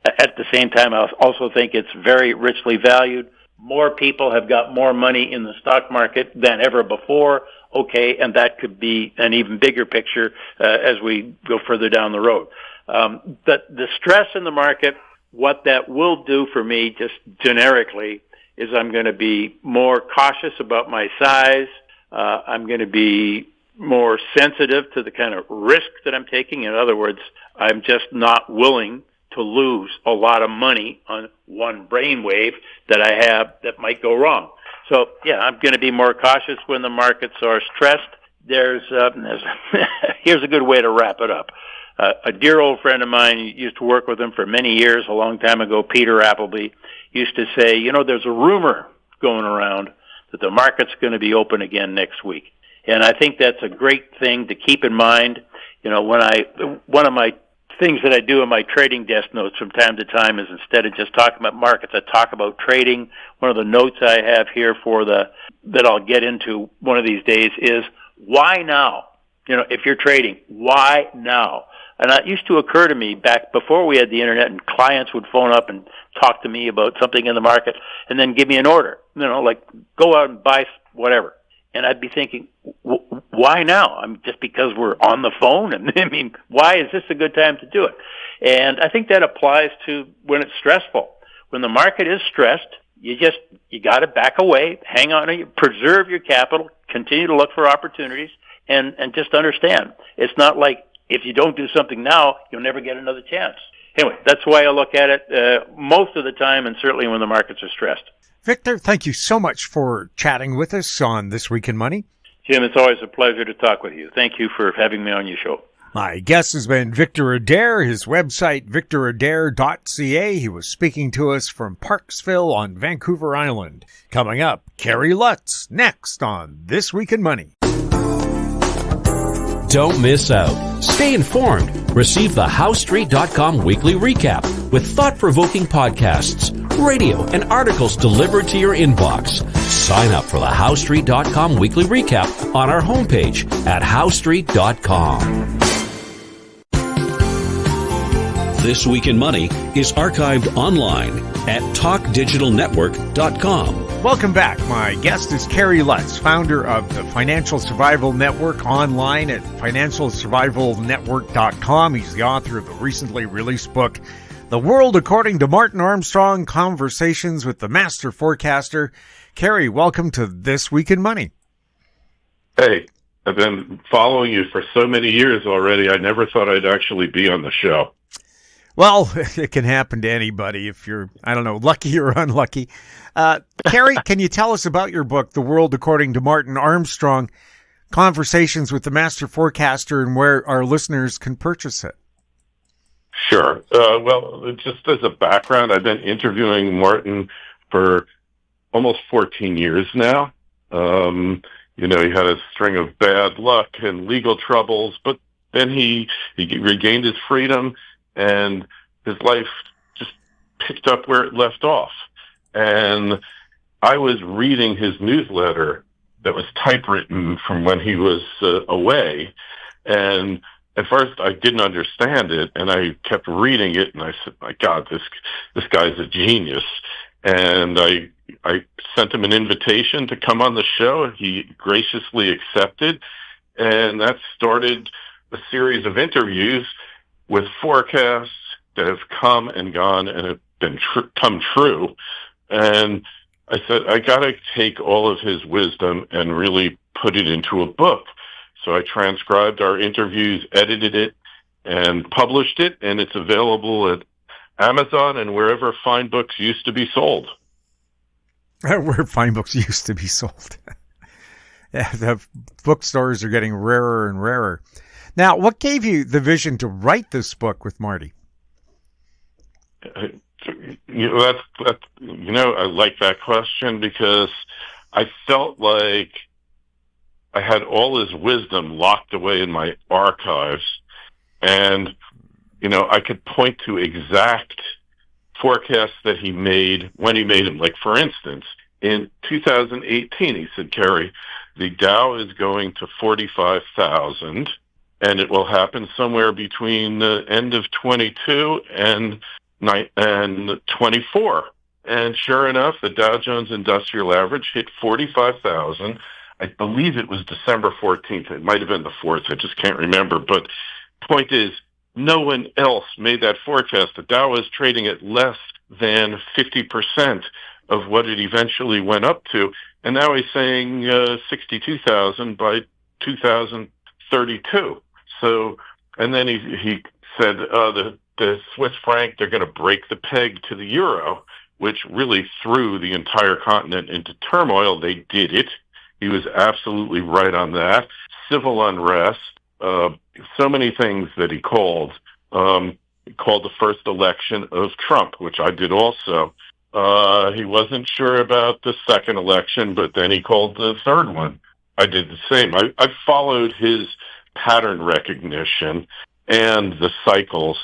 at the same time, I also think it's very richly valued. More people have got more money in the stock market than ever before. Okay, and that could be an even bigger picture as we go further down the road. But the stress in the market, what that will do for me just generically is I'm going to be more cautious about my size. I'm going to be more sensitive to the kind of risk that I'm taking. In other words, I'm just not willing to lose a lot of money on one brainwave that I have that might go wrong. So, yeah, I'm going to be more cautious when the markets are stressed. Here's a good way to wrap it up. A dear old friend of mine, used to work with him for many years, a long time ago, Peter Appleby, used to say, there's a rumor going around that the market's going to be open again next week. And I think that's a great thing to keep in mind. One of my things that I do in my trading desk notes from time to time is, instead of just talking about markets, I talk about trading. One of the notes I have here that I'll get into one of these days is, why now? If you're trading, why now? And that used to occur to me back before we had the internet, and clients would phone up and talk to me about something in the market and then give me an order, like go out and buy whatever. And I'd be thinking, why now? Just because we're on the phone? And why is this a good time to do it? And I think that applies to when it's stressful. When the market is stressed, you got to back away, hang on, preserve your capital, continue to look for opportunities, and just understand, it's not like if you don't do something now, you'll never get another chance. Anyway, that's the way I look at it most of the time, and certainly when the markets are stressed. Victor, thank you so much for chatting with us on This Week in Money. Jim, it's always a pleasure to talk with you. Thank you for having me on your show. My guest has been Victor Adair, his website, victoradair.ca. He was speaking to us from Parksville on Vancouver Island. Coming up, Kerry Lutz, next on This Week in Money. Don't miss out. Stay informed. Receive the HowStreet.com weekly recap with thought-provoking podcasts, radio, and articles delivered to your inbox. Sign up for the HowStreet.com weekly recap on our homepage at HowStreet.com. This Week in Money is archived online at TalkDigitalNetwork.com. Welcome back. My guest is Kerry Lutz, founder of the Financial Survival Network, online at FinancialSurvivalNetwork.com. He's the author of the recently released book, The World According to Martin Armstrong, Conversations with the Master Forecaster. Kerry, welcome to This Week in Money. Hey, I've been following you for so many years already. I never thought I'd actually be on the show. Well, it can happen to anybody if you're, lucky or unlucky. Kerry, can you tell us about your book, The World According to Martin Armstrong, Conversations with the Master Forecaster, and where our listeners can purchase it? Sure. Well, just as a background, I've been interviewing Martin for almost 14 years now. He had a string of bad luck and legal troubles, but then he regained his freedom, and his life just picked up where it left off. And I was reading his newsletter that was typewritten from when he was away. And at first I didn't understand it, and I kept reading it, and I said, my God, this guy's a genius. And I sent him an invitation to come on the show. He graciously accepted, and that started a series of interviews with forecasts that have come and gone and have been come true. And I said, I got to take all of his wisdom and really put it into a book. So I transcribed our interviews, edited it, and published it, and it's available at Amazon and wherever fine books used to be sold. Where fine books used to be sold. Yeah, the bookstores are getting rarer and rarer. Now, what gave you the vision to write this book with Marty? I like that question because I felt like I had all his wisdom locked away in my archives, and I could point to exact forecasts that he made when he made them. Like, for instance, in 2018, he said, Kerry, the Dow is going to 45,000, and it will happen somewhere between the end of 22 and 24. And sure enough, the Dow Jones Industrial Average hit 45,000. I believe it was December 14th. It might have been the 4th. I just can't remember. But point is, no one else made that forecast. The Dow was trading at less than 50% of what it eventually went up to. And now he's saying 62,000 by 2032. So, and then he said the Swiss franc, they're going to break the peg to the euro, which really threw the entire continent into turmoil. They did it. He was absolutely right on that. Civil unrest, so many things that he called. He called the first election of Trump, which I did also. He wasn't sure about the second election, but then he called the third one. I did the same. I followed his pattern recognition and the cycles.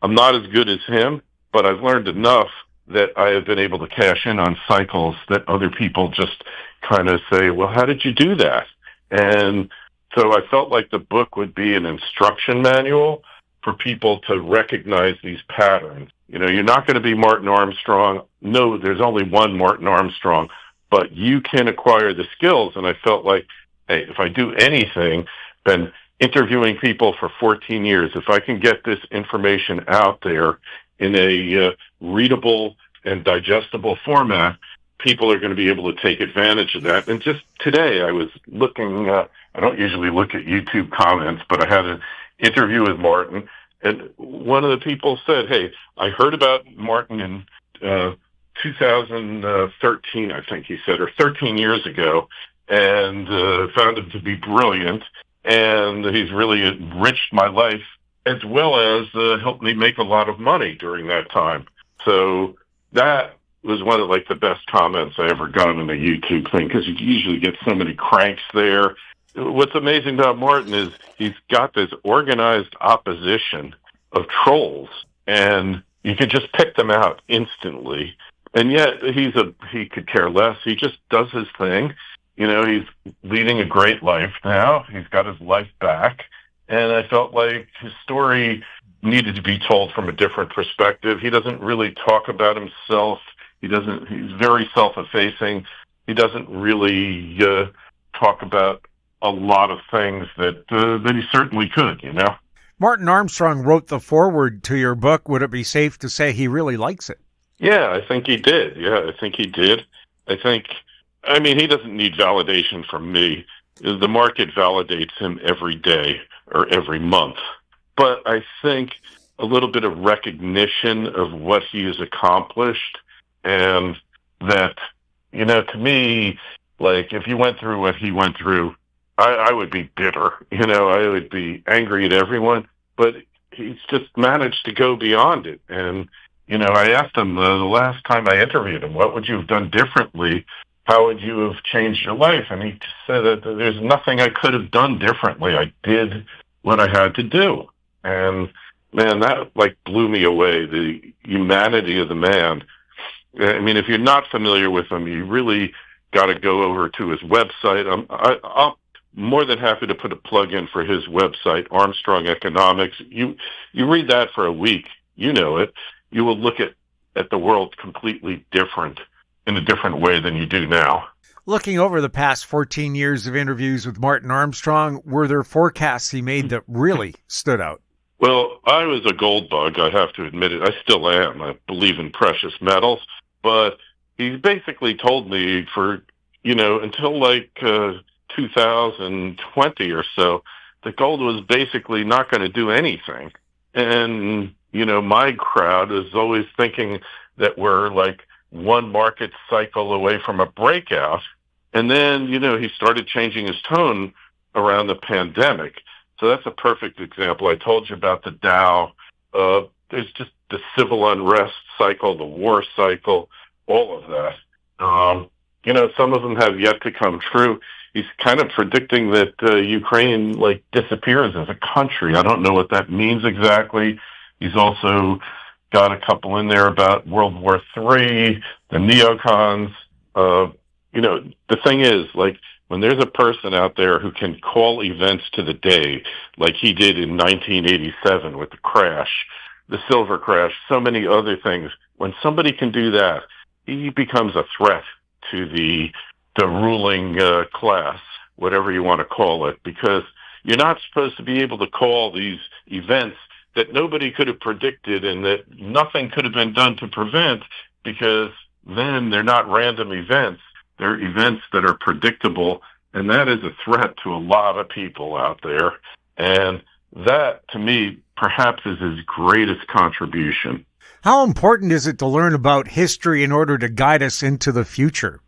I'm not as good as him, but I've learned enough that I have been able to cash in on cycles that other people just kind of say, well, how did you do that? And so I felt like the book would be an instruction manual for people to recognize these patterns. You know, you're not going to be Martin Armstrong. No, there's only one Martin Armstrong, but you can acquire the skills. And I felt like, hey, if I do anything, been interviewing people for 14 years, if I can get this information out there in a readable and digestible format, people are going to be able to take advantage of that. And just today I was looking, I don't usually look at YouTube comments, but I had an interview with Martin, and one of the people said, hey, I heard about Martin in 2013, I think he said, or 13 years ago, and found him to be brilliant, and he's really enriched my life, as well as helped me make a lot of money during that time. So that was one of like the best comments I ever got in a YouTube thing, because you usually get so many cranks there. What's amazing about Martin is he's got this organized opposition of trolls, and you can just pick them out instantly. And yet he could care less. He just does his thing. You know, he's leading a great life now. He's got his life back. And I felt like his story needed to be told from a different perspective. He doesn't really talk about himself. He's very self-effacing. He doesn't really talk about a lot of things that he certainly could, you know. Martin Armstrong wrote the foreword to your book. Would it be safe to say he really likes it? Yeah, I think he did. I mean, he doesn't need validation from me. The market validates him every day or every month. But I think a little bit of recognition of what he has accomplished, and that, you know, to me, like, if you went through what he went through, I would be bitter. You know, I would be angry at everyone. But he's just managed to go beyond it. And, you know, I asked him the last time I interviewed him, what would you have done differently? How would you have changed your life? And he just said that there's nothing I could have done differently. I did what I had to do. And, man, that, like, blew me away, the humanity of the man. I mean, if you're not familiar with him, you really got to go over to his website. I'm more than happy to put a plug in for his website, Armstrong Economics. You read that for a week, you know it. You will look at the world completely different, in a different way than you do now. Looking over the past 14 years of interviews with Martin Armstrong, were there forecasts he made that really stood out? Well, I was a gold bug, I have to admit it. I still am. I believe in precious metals. But he basically told me for, you know, until like 2020 or so, that gold was basically not going to do anything. And, you know, my crowd is always thinking that we're like one market cycle away from a breakout. And then, you know, he started changing his tone around the pandemic. So that's a perfect example. I told you about the Dow. There's just the civil unrest cycle, the war cycle, all of that. You know, some of them have yet to come true. He's kind of predicting that Ukraine, like, disappears as a country. I don't know what that means exactly. He's also got a couple in there about World War III, the neocons. You know, the thing is, like, when there's a person out there who can call events to the day, like he did in 1987 with the crash, the silver crash, so many other things, when somebody can do that, he becomes a threat to the ruling class, whatever you want to call it, because you're not supposed to be able to call these events that nobody could have predicted and that nothing could have been done to prevent, because then they're not random events. They're events that are predictable And that is a threat to a lot of people out there. And that, to me, perhaps is his greatest contribution. How important is it to learn about history in order to guide us into the future?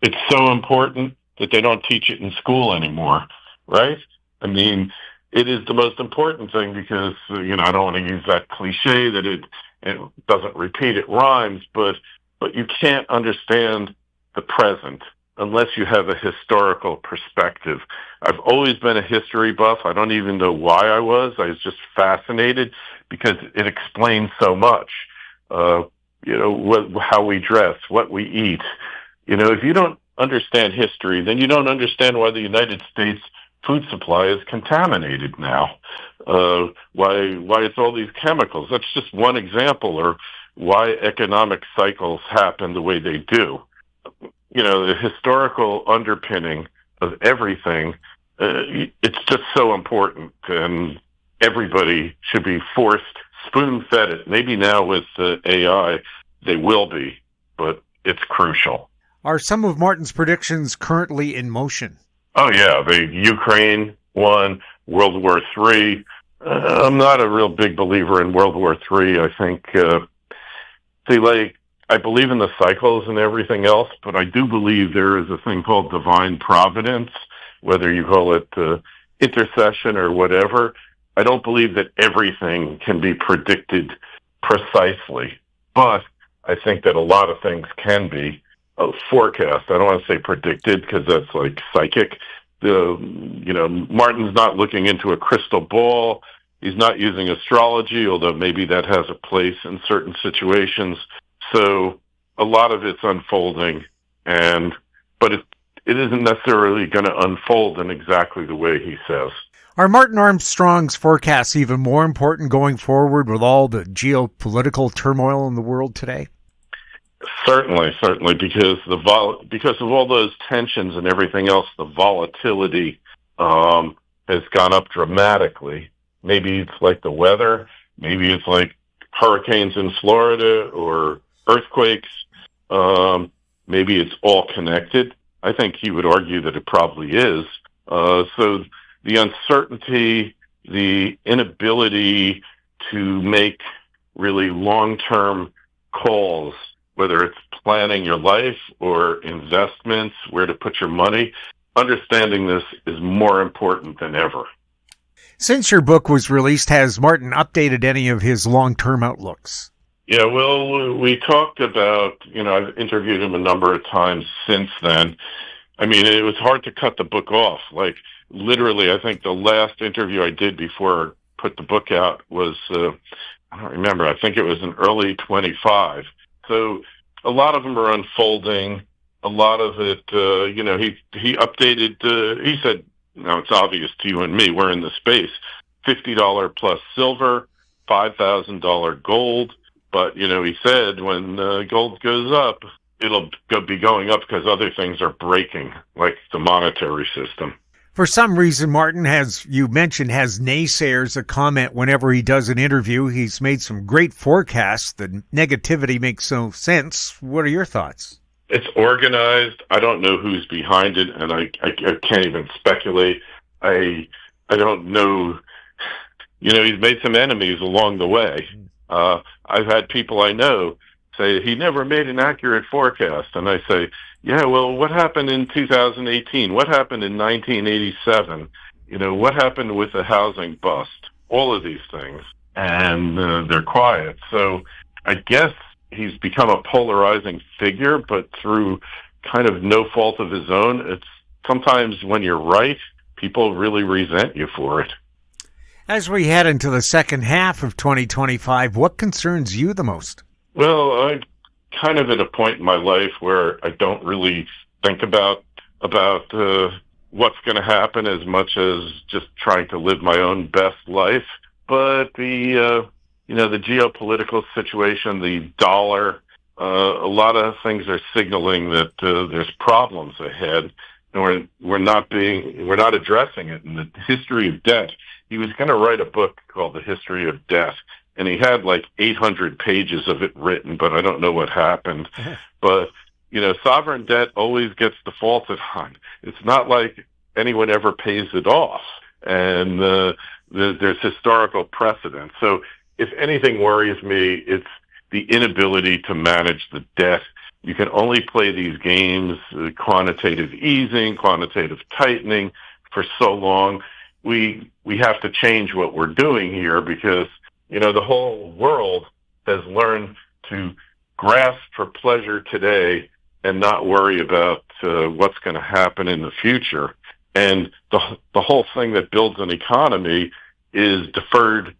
It's so important that they don't teach it in school anymore, right? I mean, it is the most important thing because, I don't want to use that cliche that it doesn't repeat, it rhymes, but you can't understand the present unless you have a historical perspective. I've always been a history buff. I don't even know why I was. I was just fascinated because it explains so much. How we dress, what we eat. If you don't understand history, then you don't understand why the United States food supply is contaminated now. Why it's all these chemicals. That's just one example, or why economic cycles happen the way they do. The historical underpinning of everything, it's just so important, and everybody should be forced, spoon-fed it. Maybe now with AI, they will be, but it's crucial. Are some of Martin's predictions currently in motion? Oh, yeah. The Ukraine one, World War III. I'm not a real big believer in World War III. I think, I believe in the cycles and everything else, but I do believe there is a thing called divine providence, whether you call it intercession or whatever. I don't believe that everything can be predicted precisely, but I think that a lot of things can be forecast. I don't want to say predicted because that's like psychic. Martin's not looking into a crystal ball. He's not using astrology, although maybe that has a place in certain situations. So a lot of it's unfolding, but it isn't necessarily going to unfold in exactly the way he says. Are Martin Armstrong's forecasts even more important going forward with all the geopolitical turmoil in the world today? Certainly, because of all those tensions and everything else, the volatility has gone up dramatically. Maybe it's like the weather, maybe it's like hurricanes in Florida or earthquakes. Maybe it's all connected. I think he would argue that it probably is. So the uncertainty, the inability to make really long-term calls, whether it's planning your life or investments, where to put your money, understanding this is more important than ever. Since your book was released, has Martin updated any of his long-term outlooks? Yeah, well, we talked about, I've interviewed him a number of times since then. I mean, it was hard to cut the book off. Like, literally, I think the last interview I did before I put the book out was, I don't remember, I think it was in early 25. So a lot of them are unfolding. A lot of it, he updated, he said, it's obvious to you and me, we're in the space, $50 plus silver, $5,000 gold. But, he said when gold goes up, it'll be going up because other things are breaking, like the monetary system. For some reason, Martin, as you mentioned, has naysayers that comment whenever he does an interview. He's made some great forecasts. The negativity makes no sense. What are your thoughts? It's organized. I don't know who's behind it, and I can't even speculate. I don't know. He's made some enemies along the way. I've had people I know say he never made an accurate forecast, and I say, yeah, well, what happened in 2018? What happened in 1987? What happened with the housing bust? All of these things, and they're quiet. So I guess he's become a polarizing figure, but through kind of no fault of his own. It's sometimes when you're right, people really resent you for it. As we head into the second half of 2025, what concerns you the most? Well, I'm kind of at a point in my life where I don't really think about what's going to happen as much as just trying to live my own best life. But the geopolitical situation, the dollar, a lot of things are signaling that there's problems ahead, and we're not addressing it. And the history of debt, he was going to write a book called The History of Debt, and he had like 800 pages of it written, but I don't know what happened. But sovereign debt always gets defaulted on. It's not like anyone ever pays it off. And there's historical precedent. So if anything worries me, it's the inability to manage the debt. You can only play these games, quantitative easing, quantitative tightening, for so long. We have to change what we're doing here because, the whole world has learned to grasp for pleasure today and not worry about what's going to happen in the future. And the whole thing that builds an economy is deferred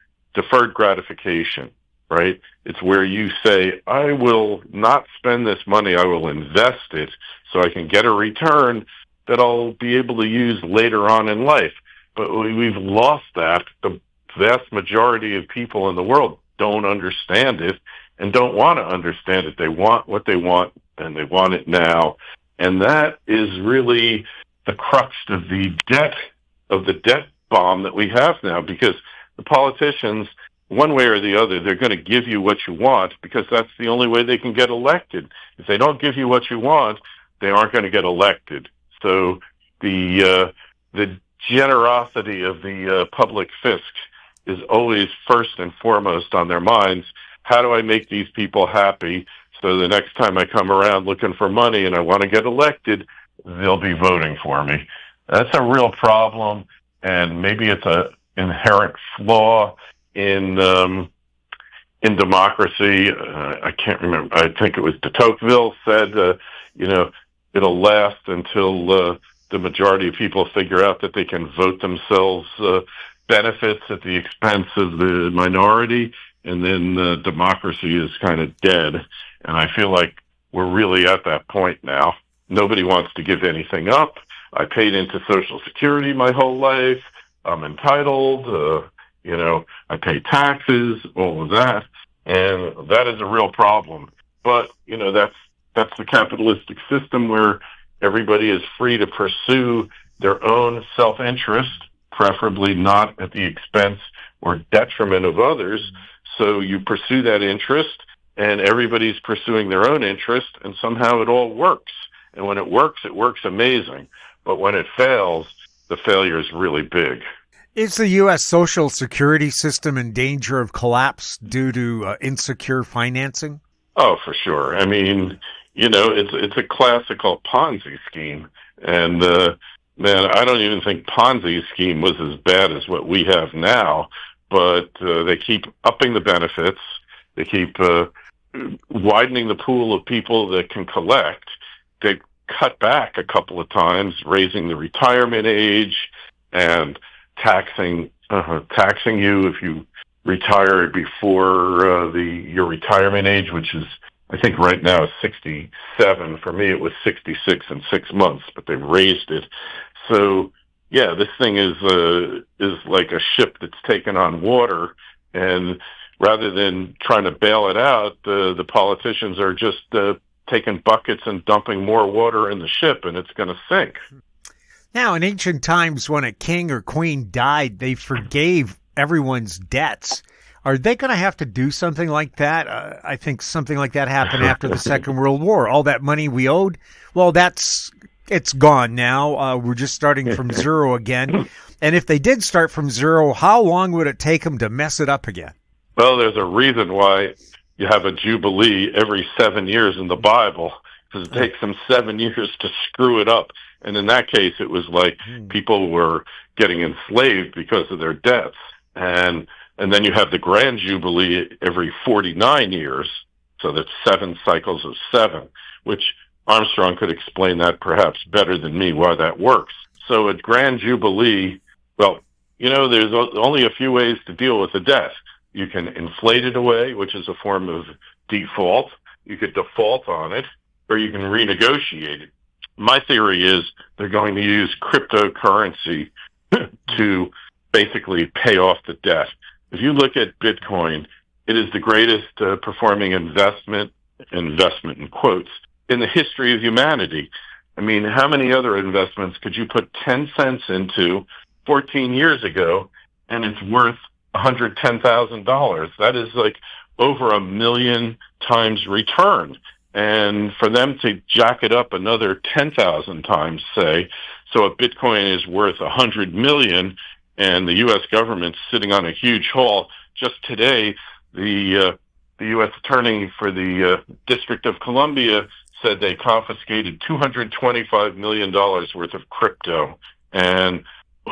gratification, right? It's where you say, I will not spend this money, I will invest it so I can get a return that I'll be able to use later on in life. But we've lost that. The vast majority of people in the world don't understand it and don't want to understand it. They want what they want, and they want it now. And that is really the crux of the debt bomb that we have now, because the politicians, one way or the other, they're going to give you what you want because that's the only way they can get elected. If they don't give you what you want, they aren't going to get elected. So the generosity of the public fisc is always first and foremost on their minds. How do I make these people happy so the next time I come around looking for money and I want to get elected, they'll be voting for me? That's a real problem, and maybe it's an inherent flaw in democracy. I can't remember. I think it was de Tocqueville said, it'll last until the majority of people figure out that they can vote themselves benefits at the expense of the minority, and then democracy is kind of dead. And I feel like we're really at that point now. Nobody wants to give anything up. I paid into Social Security my whole life. I'm entitled. I pay taxes, all of that. And that is a real problem. But, that's the capitalistic system where everybody is free to pursue their own self-interest, preferably not at the expense or detriment of others. So you pursue that interest, and everybody's pursuing their own interest, and somehow it all works. And when it works amazing. But when it fails, the failure is really big. Is the U.S. Social Security system in danger of collapse due to insecure financing? Oh, for sure. I mean, it's a classical Ponzi scheme. And, man, I don't even think Ponzi scheme was as bad as what we have now. But they keep upping the benefits. They keep widening the pool of people that can collect. They cut back a couple of times, raising the retirement age and taxing you if you retire before your retirement age, which is, I think right now is 67. For me, it was 66 in 6 months, but they raised it. So, yeah, this thing is like a ship that's taken on water, and rather than trying to bail it out, the politicians are just taking buckets and dumping more water in the ship, and it's going to sink. Now, in ancient times, when a king or queen died, they forgave everyone's debts. Are they going to have to do something like that? I think something like that happened after the Second World War. All that money we owed, well, it's gone now. We're just starting from zero again. And if they did start from zero, how long would it take them to mess it up again? Well, there's a reason why you have a jubilee every 7 years in the Bible, because it takes them 7 years to screw it up. And in that case, it was like people were getting enslaved because of their debts. And then you have the Grand Jubilee every 49 years. So that's 7 cycles of 7, which Armstrong could explain that perhaps better than me, why that works. So at Grand Jubilee, well, there's only a few ways to deal with the debt. You can inflate it away, which is a form of default. You could default on it, or you can renegotiate it. My theory is they're going to use cryptocurrency to basically pay off the debt. If you look at Bitcoin, it is the greatest performing investment in quotes, in the history of humanity. I mean, how many other investments could you put 10 cents into 14 years ago, and it's worth $110,000? That is like over 1 million times return. and for them to jack it up another 10,000 times, say, so a Bitcoin is worth 100 million, and the U.S. government's sitting on a huge haul. Just today, the U.S. attorney for the District of Columbia said they confiscated $225 million worth of crypto, and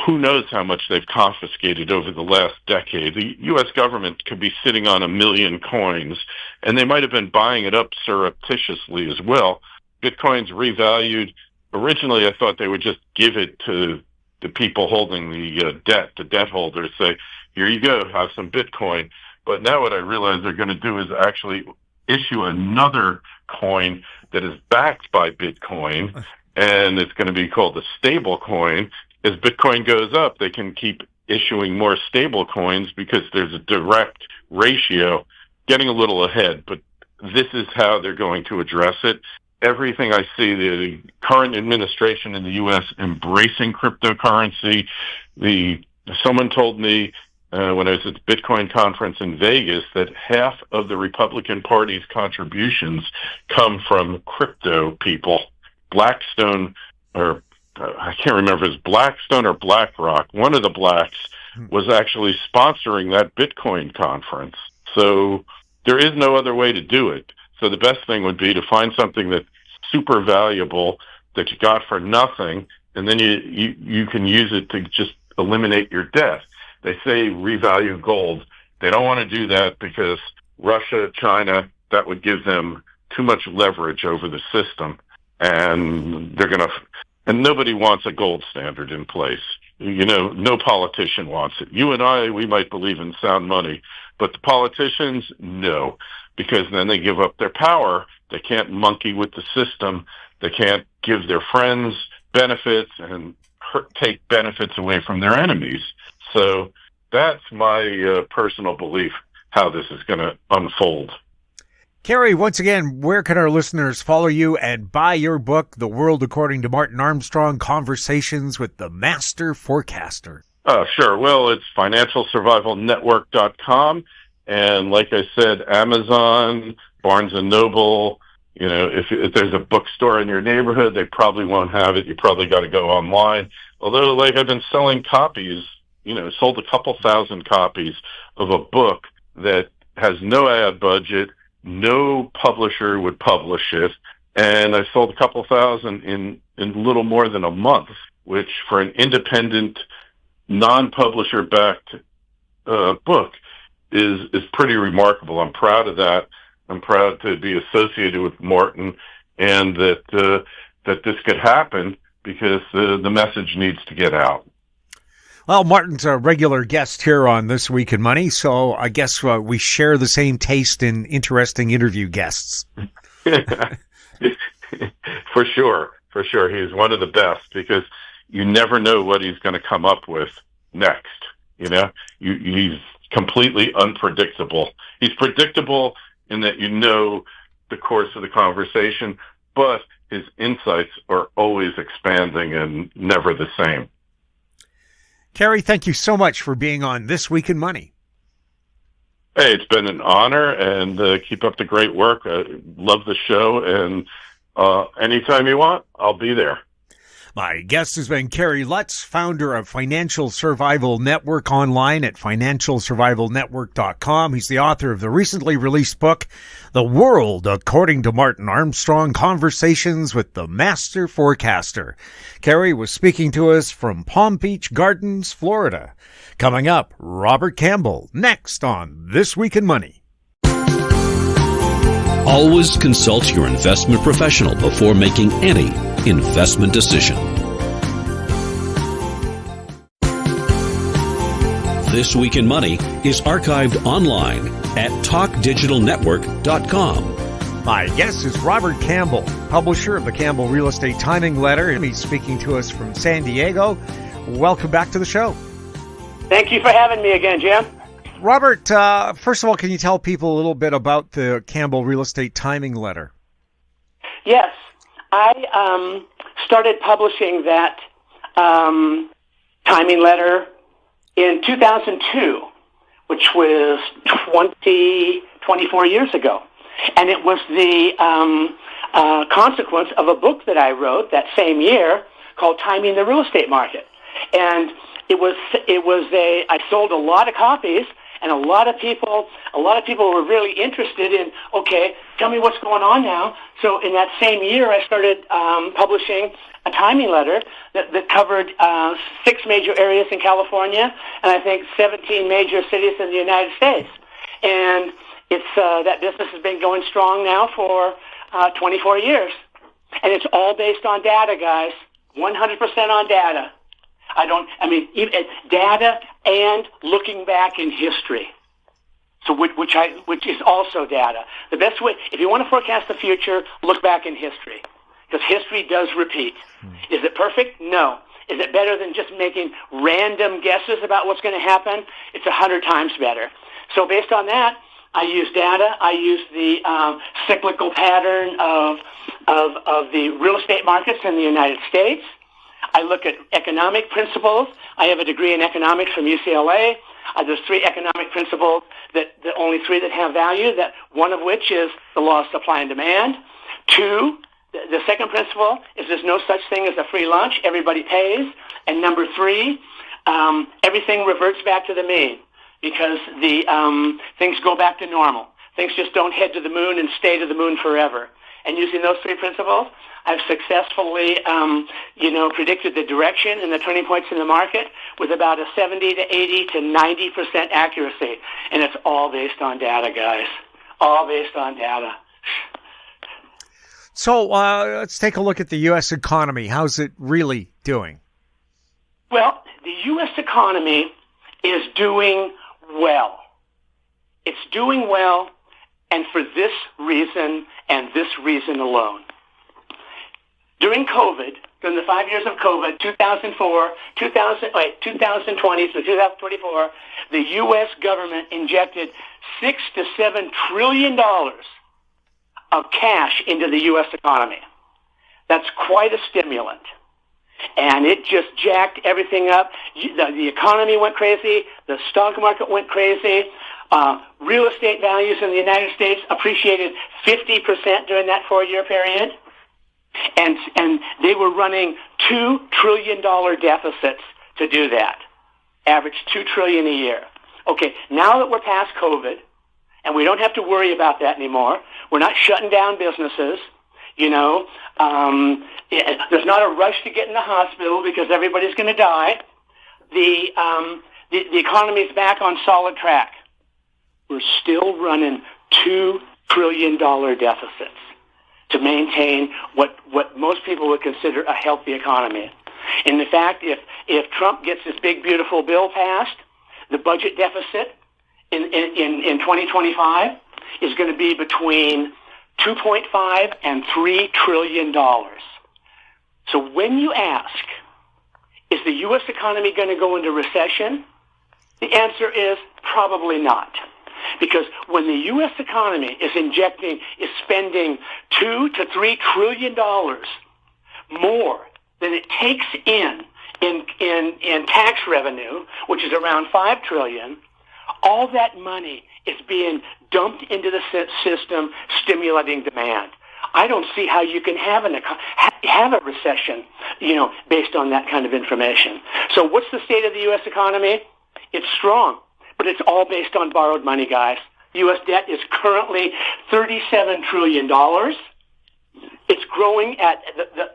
who knows how much they've confiscated over the last decade. The U.S. government could be sitting on 1 million coins, and they might have been buying it up surreptitiously as well. Bitcoin's revalued. Originally, I thought they would just give it to the people holding the debt holders, say, here you go, have some Bitcoin. But now what I realize they're going to do is actually issue another coin that is backed by Bitcoin, and it's going to be called a stable coin. As Bitcoin goes up, they can keep issuing more stable coins because there's a direct ratio. Getting a little ahead, but this is how they're going to address it. Everything I see, the current administration in the U.S. embracing cryptocurrency. Someone told me when I was at the Bitcoin conference in Vegas that half of the Republican Party's contributions come from crypto people. Blackstone, or I can't remember if it's Blackstone or BlackRock, one of the blacks was actually sponsoring that Bitcoin conference. So there is no other way to do it. So the best thing would be to find something that's super valuable that you got for nothing, and then you can use it to just eliminate your debt. They say revalue gold. They don't want to do that because Russia, China, that would give them too much leverage over the system, and and nobody wants a gold standard in place. No politician wants it. You and I, we might believe in sound money, but the politicians, no, because then they give up their power. They can't monkey with the system. They can't give their friends benefits and take benefits away from their enemies. So that's my personal belief how this is going to unfold. Kerry, once again, where can our listeners follow you and buy your book, The World According to Martin Armstrong, Conversations with the Master Forecaster? Sure. Well, it's financialsurvivalnetwork.com. And like I said, Amazon, Barnes & Noble, if there's a bookstore in your neighborhood, they probably won't have it. You probably got to go online. Although, like, I've been selling copies, sold a couple thousand copies of a book that has no ad budget. No publisher would publish it, and I sold a couple thousand in little more than a month, which for an independent, non-publisher-backed book is pretty remarkable. I'm proud of that. I'm proud to be associated with Martin, and that this could happen because the message needs to get out. Well, Martin's a regular guest here on This Week in Money, so I guess we share the same taste in interesting interview guests. For sure. He's one of the best because you never know what he's going to come up with next. He's completely unpredictable. He's predictable in that the course of the conversation, but his insights are always expanding and never the same. Kerry, thank you so much for being on This Week in Money. Hey, it's been an honor, and keep up the great work. I love the show, and anytime you want, I'll be there. My guest has been Kerry Lutz, founder of Financial Survival Network online at financialsurvivalnetwork.com. He's the author of the recently released book, The World According to Martin Armstrong, Conversations with the Master Forecaster. Kerry was speaking to us from Palm Beach Gardens, Florida. Coming up, Robert Campbell, next on This Week in Money. Always consult your investment professional before making any investment decision. This Week in Money is archived online at talkdigitalnetwork.com. My guest is Robert Campbell, publisher of the Campbell Real Estate Timing Letter, and he's speaking to us from San Diego. Welcome back to the show. Thank you for having me again, Jim. Robert, first of all, can you tell people a little bit about the Campbell Real Estate Timing Letter? Yes. I started publishing that timing letter in 2002, which was 24 years ago. And it was the consequence of a book that I wrote that same year called Timing the Real Estate Market. And I sold a lot of copies, and a lot of people were really interested in, okay, tell me what's going on now. So in that same year, I started publishing a timing letter that covered 6 major areas in California, and I think 17 major cities in the United States. And it's that business has been going strong now for 24 years. And it's all based on data, guys, 100% on data. Data and looking back in history. So which is also data. The best way, if you want to forecast the future, look back in history, because history does repeat. Is it perfect? No. Is it better than just making random guesses about what's going to happen? It's 100 times better. So based on that, I use data. I use the cyclical pattern of the real estate markets in the United States. I look at economic principles. I have a degree in economics from UCLA. There's 3 economic principles, the only 3 that have value, that one of which is the law of supply and demand. 2, the second principle is there's no such thing as a free lunch. Everybody pays. And number 3, everything reverts back to the mean, because the things go back to normal. Things just don't head to the moon and stay to the moon forever. And using those 3 principles, I've successfully, predicted the direction and the turning points in the market with about a 70 to 80 to 90% accuracy. And it's all based on data, guys. All based on data. So let's take a look at the U.S. economy. How's it really doing? Well, the U.S. economy is doing well. It's doing well, and for this reason and this reason alone. During COVID, during the 5 years of COVID, 2020 through 2024, the U.S. government injected $6 to $7 trillion of cash into the U.S. economy. That's quite a stimulant. And it just jacked everything up. The economy went crazy. The stock market went crazy. Real estate values in the United States appreciated 50% during that 4-year period. And they were running $2 trillion deficits to do that. Average $2 trillion a year. Okay, now that we're past COVID, and we don't have to worry about that anymore, we're not shutting down businesses, there's not a rush to get in the hospital because everybody's going to die. The economy is back on solid track. We're still running $2 trillion deficits to maintain what most people would consider a healthy economy. And in fact, if Trump gets this big, beautiful bill passed, the budget deficit in 2025 is going to be between $2.5 and $3 trillion. So when you ask, is the U.S. economy going to go into recession? The answer is probably not. Because when the U.S. economy is spending $2 to $3 trillion more than it takes in tax revenue, which is around $5 trillion, all that money is being dumped into the system, stimulating demand. I don't see how you can have a recession, based on that kind of information. So what's the state of the U.S. economy? It's strong. But it's all based on borrowed money, guys. U.S. debt is currently $37 trillion. It's growing at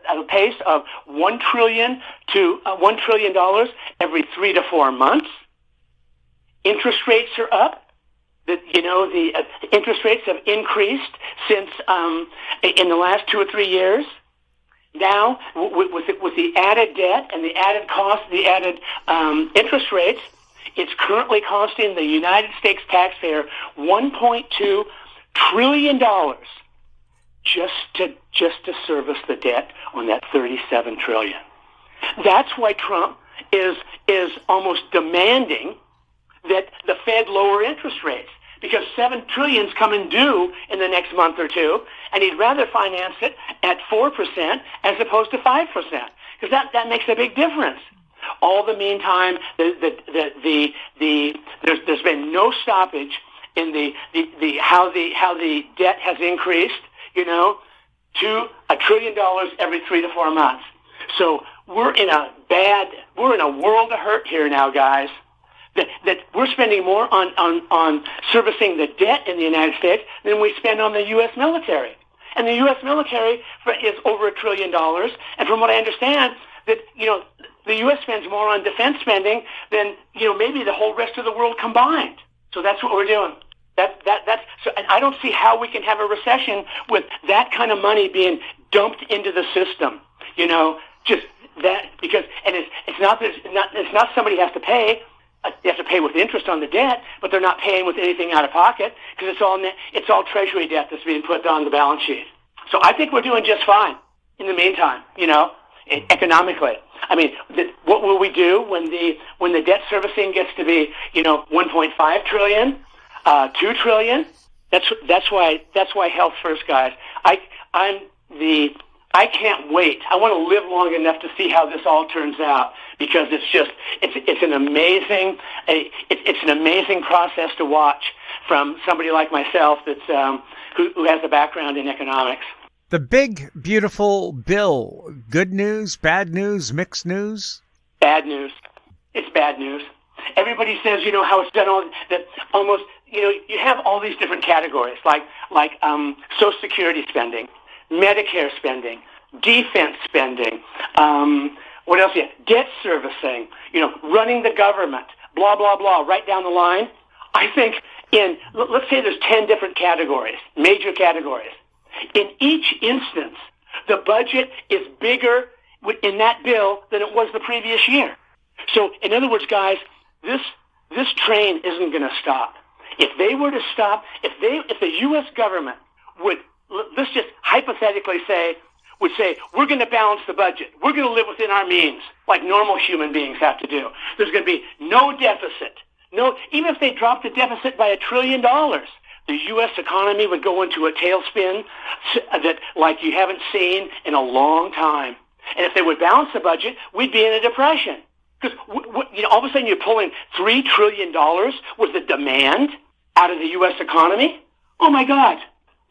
a pace of $1 trillion every 3 to 4 months. Interest rates are up. The interest rates have increased since in the last 2 or 3 years. Now, with the added debt and the added cost, the added interest rates, it's currently costing the United States taxpayer $1.2 trillion just to service the debt on that $37 trillion. That's why Trump is almost demanding that the Fed lower interest rates, because $7 trillion is coming due in the next month or two, and he'd rather finance it at 4% as opposed to 5%, because that makes a big difference. All the meantime, there's been no stoppage in how the debt has increased, to $1 trillion every 3 to 4 months. So we're in a world of hurt here now, guys. That we're spending more on servicing the debt in the United States than we spend on the U.S. military. And the U.S. military is over $1 trillion. And from what I understand, that the U.S. spends more on defense spending than maybe the whole rest of the world combined. So that's what we're doing. That's so. And I don't see how we can have a recession with that kind of money being dumped into the system. Just that, because it's not somebody has to pay. They have to pay with interest on the debt, but they're not paying with anything out of pocket because it's all Treasury debt that's being put on the balance sheet. So I think we're doing just fine in the meantime, economically. I mean, what will we do when the debt servicing gets to be, 1.5 trillion, 2 trillion? That's why health first, guys. I can't wait. I want to live long enough to see how this all turns out, because it's an amazing process to watch from somebody like myself that's who has a background in economics. The big, beautiful bill. Good news, bad news, mixed news? Bad news. It's bad news. Everybody says, how it's done all that almost, you have all these different categories like Social Security spending, Medicare spending, defense spending, what else? Yeah, debt servicing, running the government, blah, blah, blah, right down the line. I think let's say there's 10 different categories, major categories. In each instance, the budget is bigger in that bill than it was the previous year. So, in other words, guys, this train isn't going to stop. If they were to stop, if the U.S. government would, let's just hypothetically say, we're going to balance the budget. We're going to live within our means, like normal human beings have to do. There's going to be no deficit. Even if they dropped the deficit by $1 trillion, the U.S. economy would go into a tailspin that like you haven't seen in a long time. And if they would balance the budget, we'd be in a depression. Because all of a sudden you're pulling $3 trillion worth of demand out of the U.S. economy. Oh my God.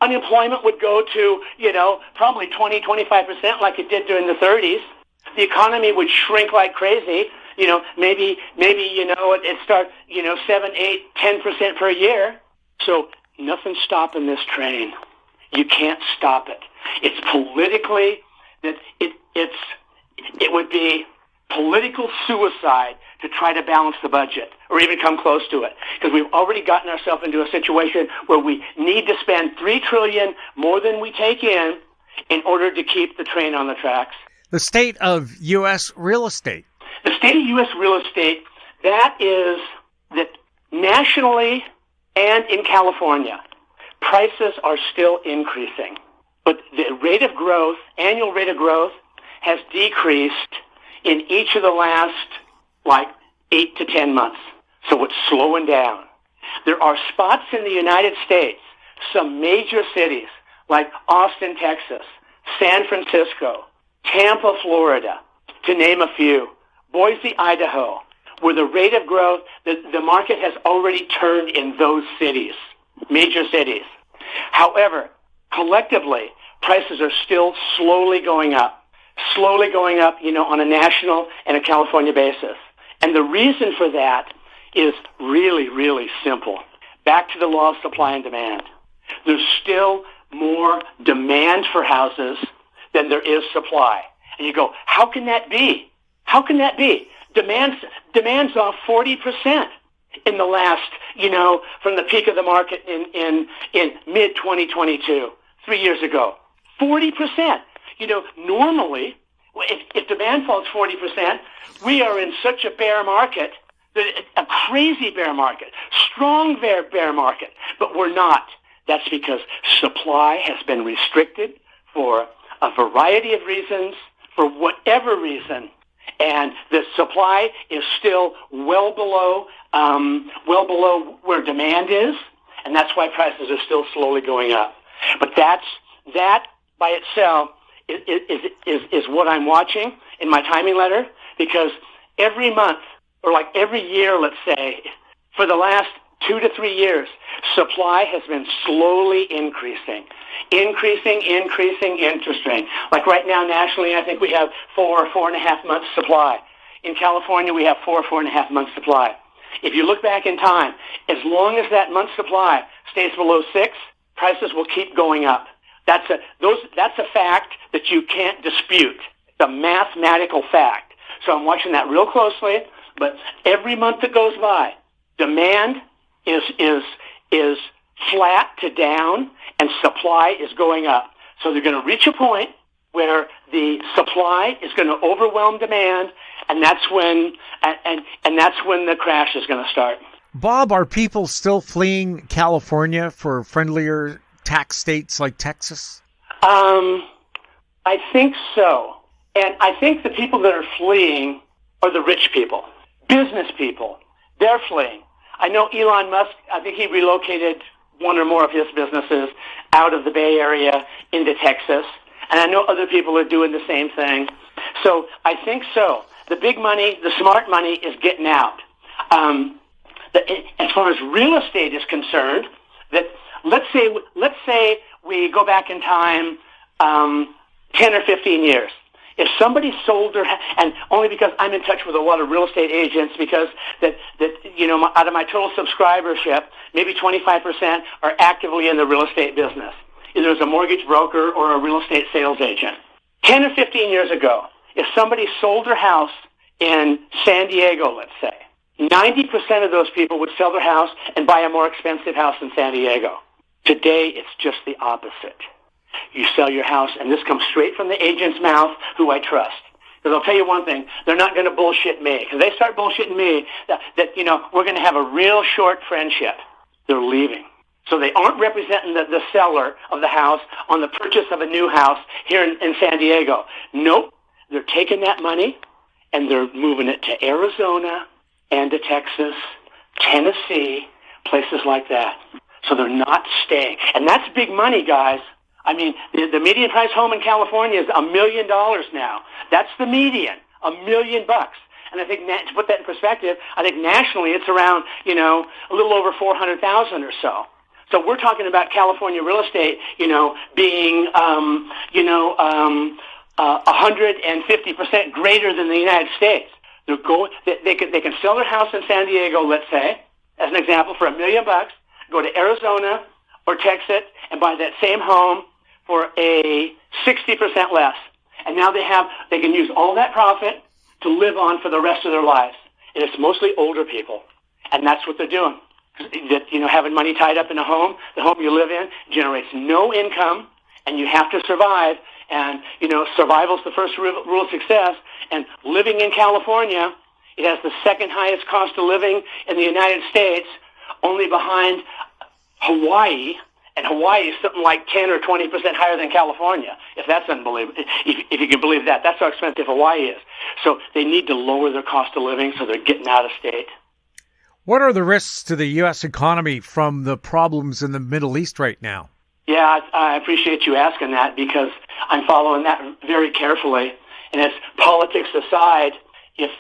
Unemployment would go to, probably 20-25% like it did during the 30s. The economy would shrink like crazy. Maybe it'd start, 7, 8, 10% per year. So nothing's stopping this train. You can't stop it. It's politically that it would be political suicide to try to balance the budget or even come close to it, because we've already gotten ourselves into a situation where we need to spend $3 trillion more than we take in order to keep the train on the tracks. The state of U.S. real estate. The state of U.S. real estate, that is that nationally and in California, prices are still increasing. But the rate of growth, annual rate of growth, has decreased in each of the last, 8 to 10 months. So it's slowing down. There are spots in the United States, some major cities, like Austin, Texas, San Francisco, Tampa, Florida, to name a few, Boise, Idaho, where the rate of growth, the market has already turned in those cities, major cities. However, collectively, prices are still slowly going up, on a national and a California basis. And the reason for that is really, really simple. Back to the law of supply and demand. There's still more demand for houses than there is supply. And you go, how can that be? How can that be? Demand's off 40% in the last, from the peak of the market in mid-2022, 3 years ago. 40%. Normally, if demand falls 40%, we are in such a bear market, a crazy bear market, strong bear market, but we're not. That's because supply has been restricted for a variety of reasons, for whatever reason, and the supply is still well below where demand is, and that's why prices are still slowly going up. But that by itself is what I'm watching in my timing letter, because every month, or every year, let's say, for the last 2 to 3 years, supply has been slowly increasing. Increasing interest rate. Like right now, nationally, I think we have 4 or 4.5 months supply. In California, we have 4 or 4.5 months supply. If you look back in time, as long as that month supply stays below 6, prices will keep going up. That's a fact that you can't dispute. It's a mathematical fact. So I'm watching that real closely. But every month that goes by, demand is flat to down, and supply is going up. So they're going to reach a point where the supply is going to overwhelm demand, and that's when the crash is going to start. Bob, are people still fleeing California for friendlier tax states like Texas? I think so. And I think the people that are fleeing are the rich people, business people. They're fleeing. I know Elon Musk, I think he relocated one or more of his businesses out of the Bay Area into Texas. And I know other people are doing the same thing. So I think so. The big money, the smart money is getting out. As far as real estate is concerned, that let's say we go back in time 10 or 15 years. If somebody sold their and only because I'm in touch with a lot of real estate agents, because that out of my total subscribership, maybe 25% are actively in the real estate business, either as a mortgage broker or a real estate sales agent. 10 or 15 years ago, if somebody sold their house in San Diego, let's say, 90% of those people would sell their house and buy a more expensive house in San Diego. Today, it's just the opposite. You sell your house, and this comes straight from the agent's mouth, who I trust. Because I'll tell you one thing, they're not going to bullshit me. Because they start bullshitting me that we're going to have a real short friendship. They're leaving. So they aren't representing the seller of the house on the purchase of a new house here in San Diego. Nope. They're taking that money, and they're moving it to Arizona and to Texas, Tennessee, places like that. So they're not staying. And that's big money, guys. I mean, the median price home in California is $1 million now. That's the median, $1 million. And I think to put that in perspective, I think nationally it's around, a little over 400,000 or so. So we're talking about California real estate, being, 150% greater than the United States. They can sell their house in San Diego, let's say, as an example, for $1 million, go to Arizona or Texas and buy that same home for a 60% less. And now they can use all that profit to live on for the rest of their lives. And it's mostly older people. And that's what they're doing. Having money tied up in a home, the home you live in generates no income, and you have to survive. And, survival is the first rule of success. And living in California, it has the second highest cost of living in the United States, only behind Hawaii. And Hawaii is something like 10 or 20% higher than California, if that's unbelievable. If you can believe that, that's how expensive Hawaii is. So they need to lower their cost of living, so they're getting out of state. What are the risks to the U.S. economy from the problems in the Middle East right now? Yeah, I appreciate you asking that, because I'm following that very carefully. And as politics aside, if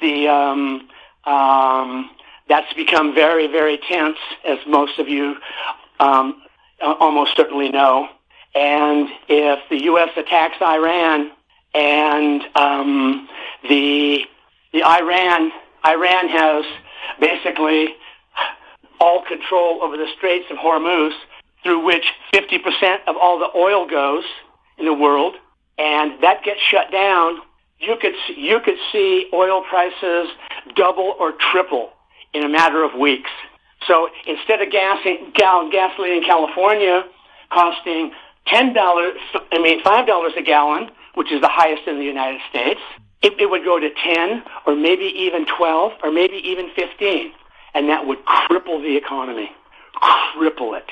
that's become very, very tense, as most of you almost certainly know. And if the U.S. attacks Iran, and the Iran has basically all control over the Straits of Hormuz, through which 50% of all the oil goes in the world, and that gets shut down, you could see oil prices double or triple in a matter of weeks. So instead of gasoline in California costing $5 a gallon, which is the highest in the United States, it would go to 10 or maybe even 12 or maybe even 15, and that would cripple the economy, cripple it.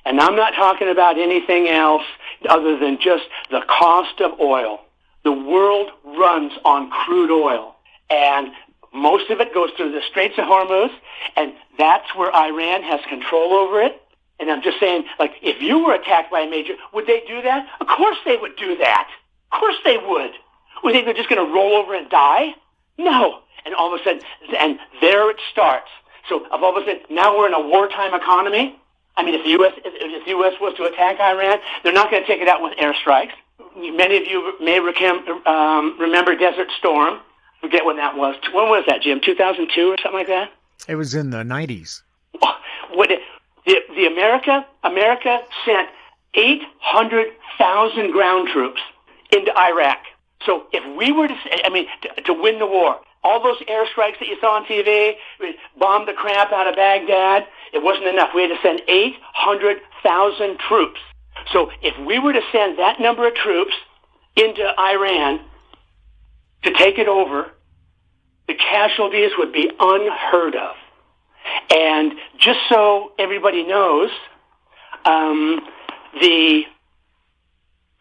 And I'm not talking about anything else other than just the cost of oil. The world runs on crude oil, and most of it goes through the Straits of Hormuz, and that's where Iran has control over it. And I'm just saying, like, if you were attacked by a major, would they do that? Of course they would do that. Of course they would. Would they think they're just going to roll over and die? No. And all of a sudden, and there it starts. So of all of a sudden, now we're in a wartime economy. I mean, if the U.S. was to attack Iran, they're not going to take it out with airstrikes. Many of you may remember Desert Storm. Forget when that was. When was that, Jim? 2002 or something like that? It was in the 90s. America sent 800,000 ground troops into Iraq. So if we were to win the war, all those airstrikes that you saw on TV, we bombed the crap out of Baghdad, it wasn't enough. We had to send 800,000 troops. So if we were to send that number of troops into Iran to take it over, the casualties would be unheard of. And just so everybody knows,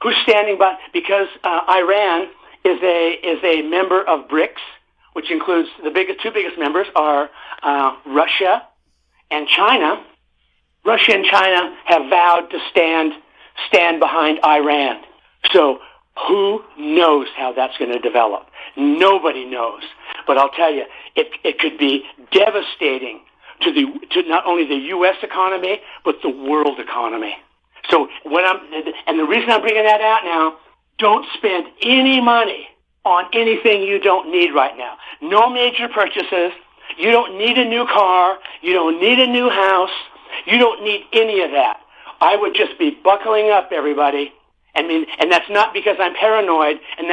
who's standing by, because Iran is a member of BRICS, which includes the two biggest members are Russia and China. Russia and China have vowed to stand behind Iran. So who knows how that's going to develop? Nobody knows. But I'll tell you, it could be devastating to not only the U.S. economy, but the world economy. So and the reason I'm bringing that out now, don't spend any money on anything you don't need right now. No major purchases. You don't need a new car. You don't need a new house. You don't need any of that. I would just be buckling up, everybody. I mean, and that's not because I'm paranoid, and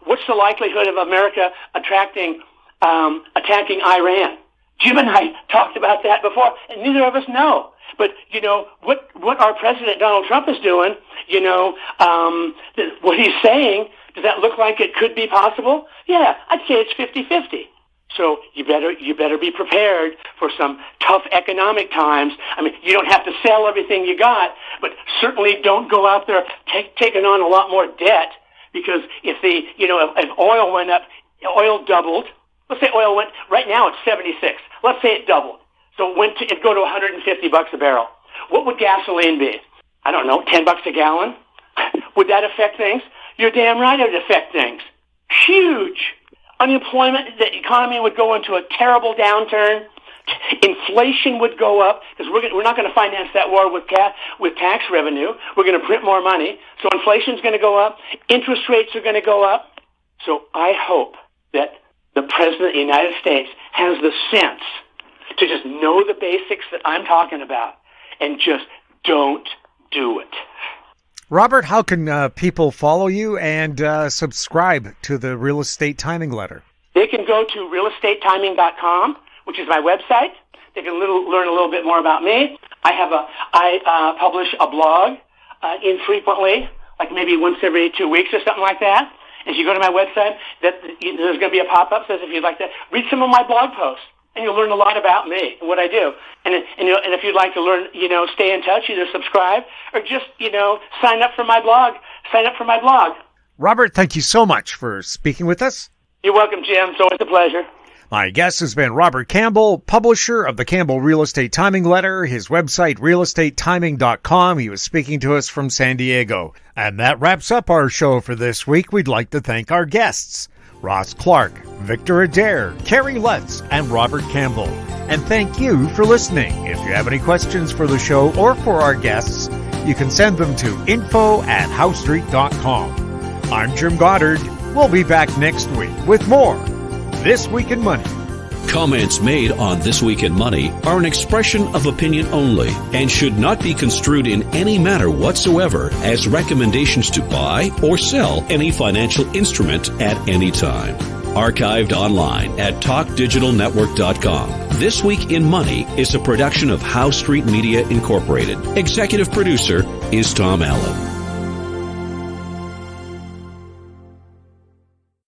what's the likelihood of America attacking Iran? Jim and I talked about that before, and neither of us know. But, what our President Donald Trump is doing, what he's saying, does that look like it could be possible? Yeah, I'd say it's 50-50. So you better be prepared for some tough economic times. I mean, you don't have to sell everything you got, but certainly don't go out there taking on a lot more debt, because if oil went up, oil doubled. Let's say oil went, right now it's 76. Let's say it doubled. So it'd go to $150 a barrel. What would gasoline be? I don't know, $10 a gallon? Would that affect things? You're damn right it would affect things. Huge. Unemployment, the economy would go into a terrible downturn. Inflation would go up, because we're not going to finance that war with tax revenue. We're going to print more money. So inflation's going to go up. Interest rates are going to go up. So I hope that the President of the United States has the sense to just know the basics that I'm talking about and just don't do it. Robert, how can people follow you and subscribe to the Real Estate Timing Letter? They can go to realestatetiming.com, which is my website. They can learn a little bit more about me. I publish a blog infrequently, like maybe once every 2 weeks or something like that. If you go to my website, there's going to be a pop-up that says if you'd like to read some of my blog posts, and you'll learn a lot about me and what I do. And if you'd like to learn, stay in touch, either subscribe or just, sign up for my blog. Robert, thank you so much for speaking with us. You're welcome, Jim. It's always a pleasure. My guest has been Robert Campbell, publisher of the Campbell Real Estate Timing Letter, his website, realestatetiming.com. He was speaking to us from San Diego. And that wraps up our show for this week. We'd like to thank our guests, Ross Clark, Victor Adair, Kerry Lutz, and Robert Campbell. And thank you for listening. If you have any questions for the show or for our guests, you can send them to info@howstreet.com. I'm Jim Goddard. We'll be back next week with more This Week in Money. Comments made on This Week in Money are an expression of opinion only and should not be construed in any manner whatsoever as recommendations to buy or sell any financial instrument at any time. Archived online at talkdigitalnetwork.com. This Week in Money is a production of Howe Street Media Incorporated. Executive producer is Tom Allen.